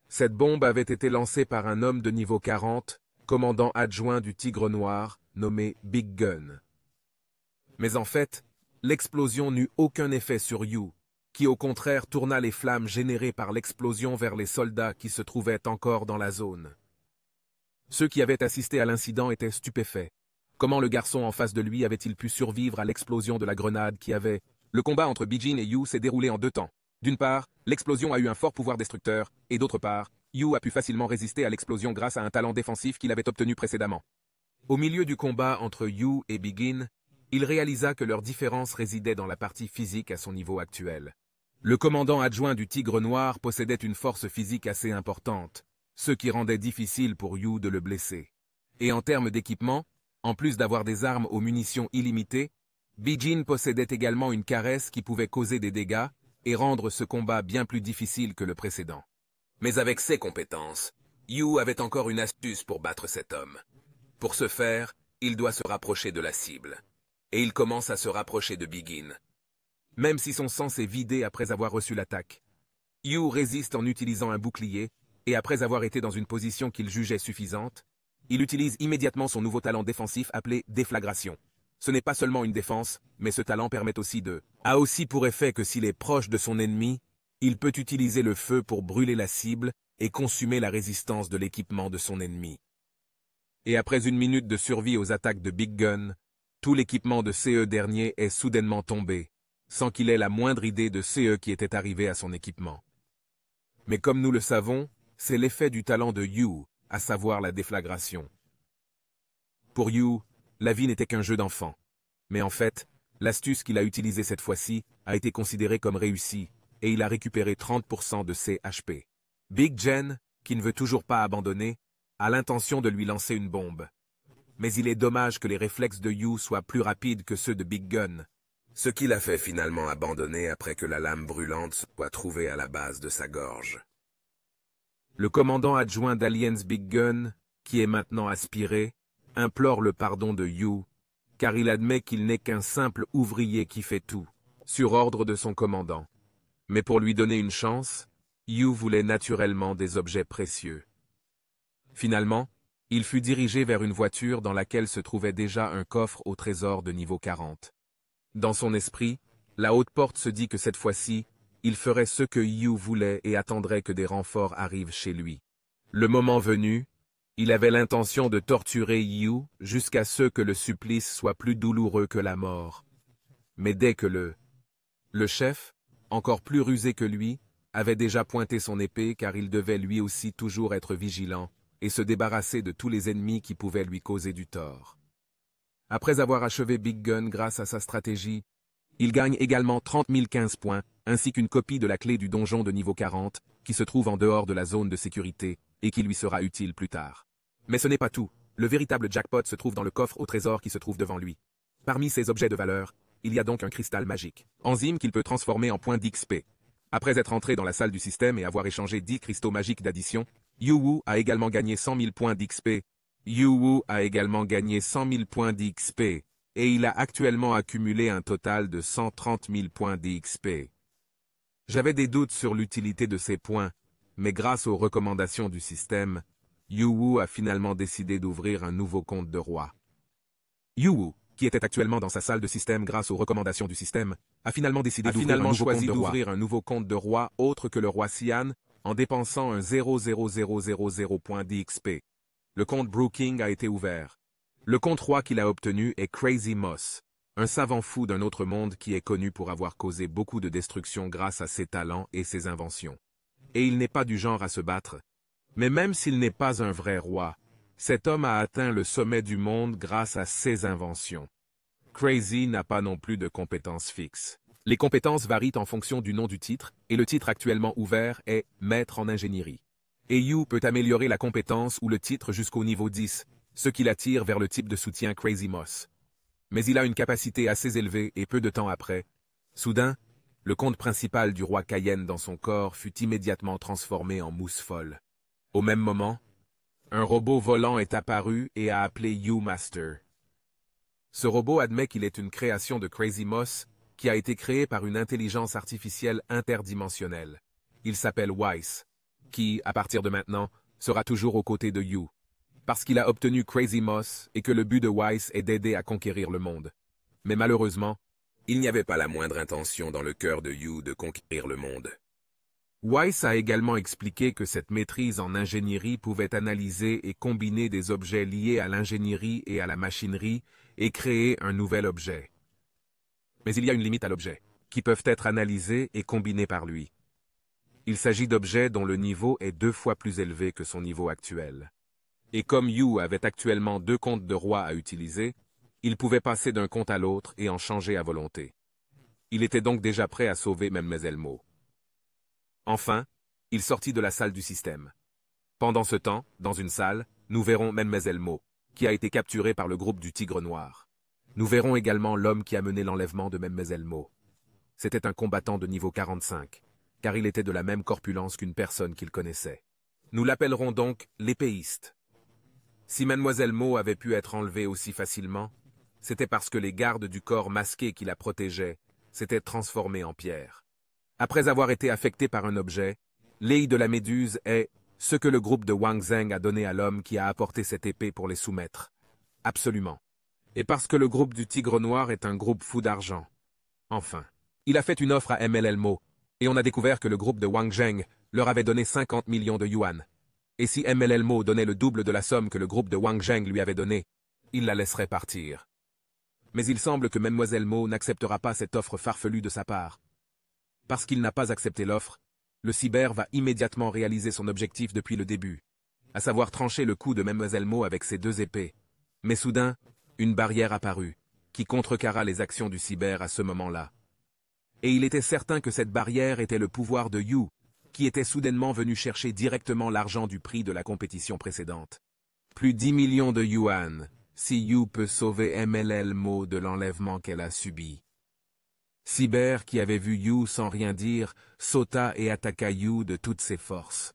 Cette bombe avait été lancée par un homme de niveau 40, commandant adjoint du Tigre Noir, nommé Big Gun. Mais en fait, l'explosion n'eut aucun effet sur Yu, qui au contraire tourna les flammes générées par l'explosion vers les soldats qui se trouvaient encore dans la zone. Ceux qui avaient assisté à l'incident étaient stupéfaits. Comment le garçon en face de lui avait-il pu survivre à l'explosion de la grenade qui avait... Le combat entre Bijin et Yu s'est déroulé en 2 temps. D'une part, l'explosion a eu un fort pouvoir destructeur, et d'autre part, Yu a pu facilement résister à l'explosion grâce à un talent défensif qu'il avait obtenu précédemment. Au milieu du combat entre Yu et Bijin, il réalisa que leur différence résidait dans la partie physique à son niveau actuel. Le commandant adjoint du Tigre Noir possédait une force physique assez importante, ce qui rendait difficile pour Yu de le blesser. Et en termes d'équipement, en plus d'avoir des armes aux munitions illimitées, Bijin possédait également une caresse qui pouvait causer des dégâts et rendre ce combat bien plus difficile que le précédent. Mais avec ses compétences, Yu avait encore une astuce pour battre cet homme. Pour ce faire, il doit se rapprocher de la cible. Et il commence à se rapprocher de Bijin. Même si son sang s'est vidé après avoir reçu l'attaque, Yu résiste en utilisant un bouclier, et après avoir été dans une position qu'il jugeait suffisante, il utilise immédiatement son nouveau talent défensif appelé déflagration. Ce n'est pas seulement une défense, mais ce talent permet aussi a aussi pour effet que s'il est proche de son ennemi, il peut utiliser le feu pour brûler la cible et consumer la résistance de l'équipement de son ennemi. Et après 1 minute de survie aux attaques de Big Gun, tout l'équipement de CE dernier est soudainement tombé, sans qu'il ait la moindre idée de CE qui était arrivé à son équipement. Mais comme nous le savons, c'est l'effet du talent de Yu, à savoir la déflagration. Pour Yu, la vie n'était qu'un jeu d'enfant. Mais en fait, l'astuce qu'il a utilisée cette fois-ci a été considérée comme réussie, et il a récupéré 30% de ses HP. Big Jen, qui ne veut toujours pas abandonner, a l'intention de lui lancer une bombe. Mais il est dommage que les réflexes de Yu soient plus rapides que ceux de Big Gun, ce qui l'a fait finalement abandonner après que la lame brûlante soit trouvée à la base de sa gorge. Le commandant adjoint d'Aliens Big Gun, qui est maintenant aspiré, implore le pardon de Yu, car il admet qu'il n'est qu'un simple ouvrier qui fait tout, sur ordre de son commandant. Mais pour lui donner une chance, Yu voulait naturellement des objets précieux. Finalement, il fut dirigé vers une voiture dans laquelle se trouvait déjà un coffre au trésor de niveau 40. Dans son esprit, la haute porte se dit que cette fois-ci, il ferait ce que Yu voulait et attendrait que des renforts arrivent chez lui. Le moment venu, il avait l'intention de torturer Yu jusqu'à ce que le supplice soit plus douloureux que la mort. Mais dès que le chef, encore plus rusé que lui, avait déjà pointé son épée car il devait lui aussi toujours être vigilant et se débarrasser de tous les ennemis qui pouvaient lui causer du tort. Après avoir achevé Big Gun grâce à sa stratégie, il gagne également 30 015 points, ainsi qu'une copie de la clé du donjon de niveau 40, qui se trouve en dehors de la zone de sécurité, et qui lui sera utile plus tard. Mais ce n'est pas tout, le véritable jackpot se trouve dans le coffre au trésor qui se trouve devant lui. Parmi ces objets de valeur, il y a donc un cristal magique, enzyme qu'il peut transformer en points d'XP. Après être entré dans la salle du système et avoir échangé 10 cristaux magiques d'addition, Yu Wu a également gagné 100 000 points d'XP. Yu Wu a également gagné 100 000 points d'XP, et il a actuellement accumulé un total de 130 000 points d'XP. J'avais des doutes sur l'utilité de ces points, mais grâce aux recommandations du système, Yu Wu a finalement décidé d'ouvrir un nouveau compte de roi. Yu Wu, qui était actuellement dans sa salle de système grâce aux recommandations du système, a finalement décidé d'ouvrir un nouveau compte de roi autre que le roi Xian, en dépensant un 0,0000 points d'XP. Le compte Brooking a été ouvert. Le compte roi qu'il a obtenu est Crazy Moss, un savant fou d'un autre monde qui est connu pour avoir causé beaucoup de destruction grâce à ses talents et ses inventions. Et il n'est pas du genre à se battre. Mais même s'il n'est pas un vrai roi, cet homme a atteint le sommet du monde grâce à ses inventions. Crazy n'a pas non plus de compétences fixes. Les compétences varient en fonction du nom du titre, et le titre actuellement ouvert est « Maître en ingénierie ». Et Yu peut améliorer la compétence ou le titre jusqu'au niveau 10, ce qui l'attire vers le type de soutien Crazy Moss. Mais il a une capacité assez élevée et peu de temps après, soudain, le compte principal du roi Cayenne dans son corps fut immédiatement transformé en mousse folle. Au même moment, un robot volant est apparu et a appelé Yu Master. Ce robot admet qu'il est une création de Crazy Moss qui a été créée par une intelligence artificielle interdimensionnelle. Il s'appelle Weiss, qui, à partir de maintenant, sera toujours aux côtés de Yu, parce qu'il a obtenu Crazy Moss et que le but de Weiss est d'aider à conquérir le monde. Mais malheureusement, il n'y avait pas la moindre intention dans le cœur de Yu de conquérir le monde. Weiss a également expliqué que cette maîtrise en ingénierie pouvait analyser et combiner des objets liés à l'ingénierie et à la machinerie et créer un nouvel objet. Mais il y a une limite à l'objet, qui peuvent être analysés et combinés par lui. Il s'agit d'objets dont le niveau est 2 fois plus élevé que son niveau actuel. Et comme Yu avait actuellement 2 comptes de roi à utiliser, il pouvait passer d'un compte à l'autre et en changer à volonté. Il était donc déjà prêt à sauver Mademoiselle Mo. Enfin, il sortit de la salle du système. Pendant ce temps, dans une salle, nous verrons Mademoiselle Mo, qui a été capturée par le groupe du Tigre Noir. Nous verrons également l'homme qui a mené l'enlèvement de Mademoiselle Mo. C'était un combattant de niveau 45, car il était de la même corpulence qu'une personne qu'il connaissait. Nous l'appellerons donc l'épéiste. Si Mademoiselle Mo avait pu être enlevée aussi facilement, c'était parce que les gardes du corps masqué qui la protégeaient s'étaient transformés en pierre. Après avoir été affecté par un objet, l'œil de la méduse est ce que le groupe de Wang Zheng a donné à l'homme qui a apporté cette épée pour les soumettre. Absolument. Et parce que le groupe du Tigre Noir est un groupe fou d'argent. Enfin, il a fait une offre à MLL Mo, et on a découvert que le groupe de Wang Zheng leur avait donné 50 millions de yuan. Et si MLL Mo donnait le double de la somme que le groupe de Wang Zheng lui avait donnée, il la laisserait partir. Mais il semble que Mademoiselle Mo n'acceptera pas cette offre farfelue de sa part. Parce qu'il n'a pas accepté l'offre, le cyber va immédiatement réaliser son objectif depuis le début, à savoir trancher le cou de Mademoiselle Mo avec ses 2 épées. Mais soudain, une barrière apparut, qui contrecarra les actions du cyber à ce moment-là. Et il était certain que cette barrière était le pouvoir de Yu, qui était soudainement venu chercher directement l'argent du prix de la compétition précédente. Plus 10 millions de yuan, si Yu peut sauver MLL Mo de l'enlèvement qu'elle a subi. Cyber, qui avait vu Yu sans rien dire, sauta et attaqua Yu de toutes ses forces.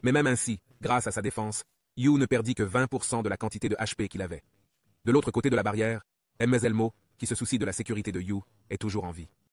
Mais même ainsi, grâce à sa défense, Yu ne perdit que 20% de la quantité de HP qu'il avait. De l'autre côté de la barrière, Mzelmo, qui se soucie de la sécurité de Yu, est toujours en vie.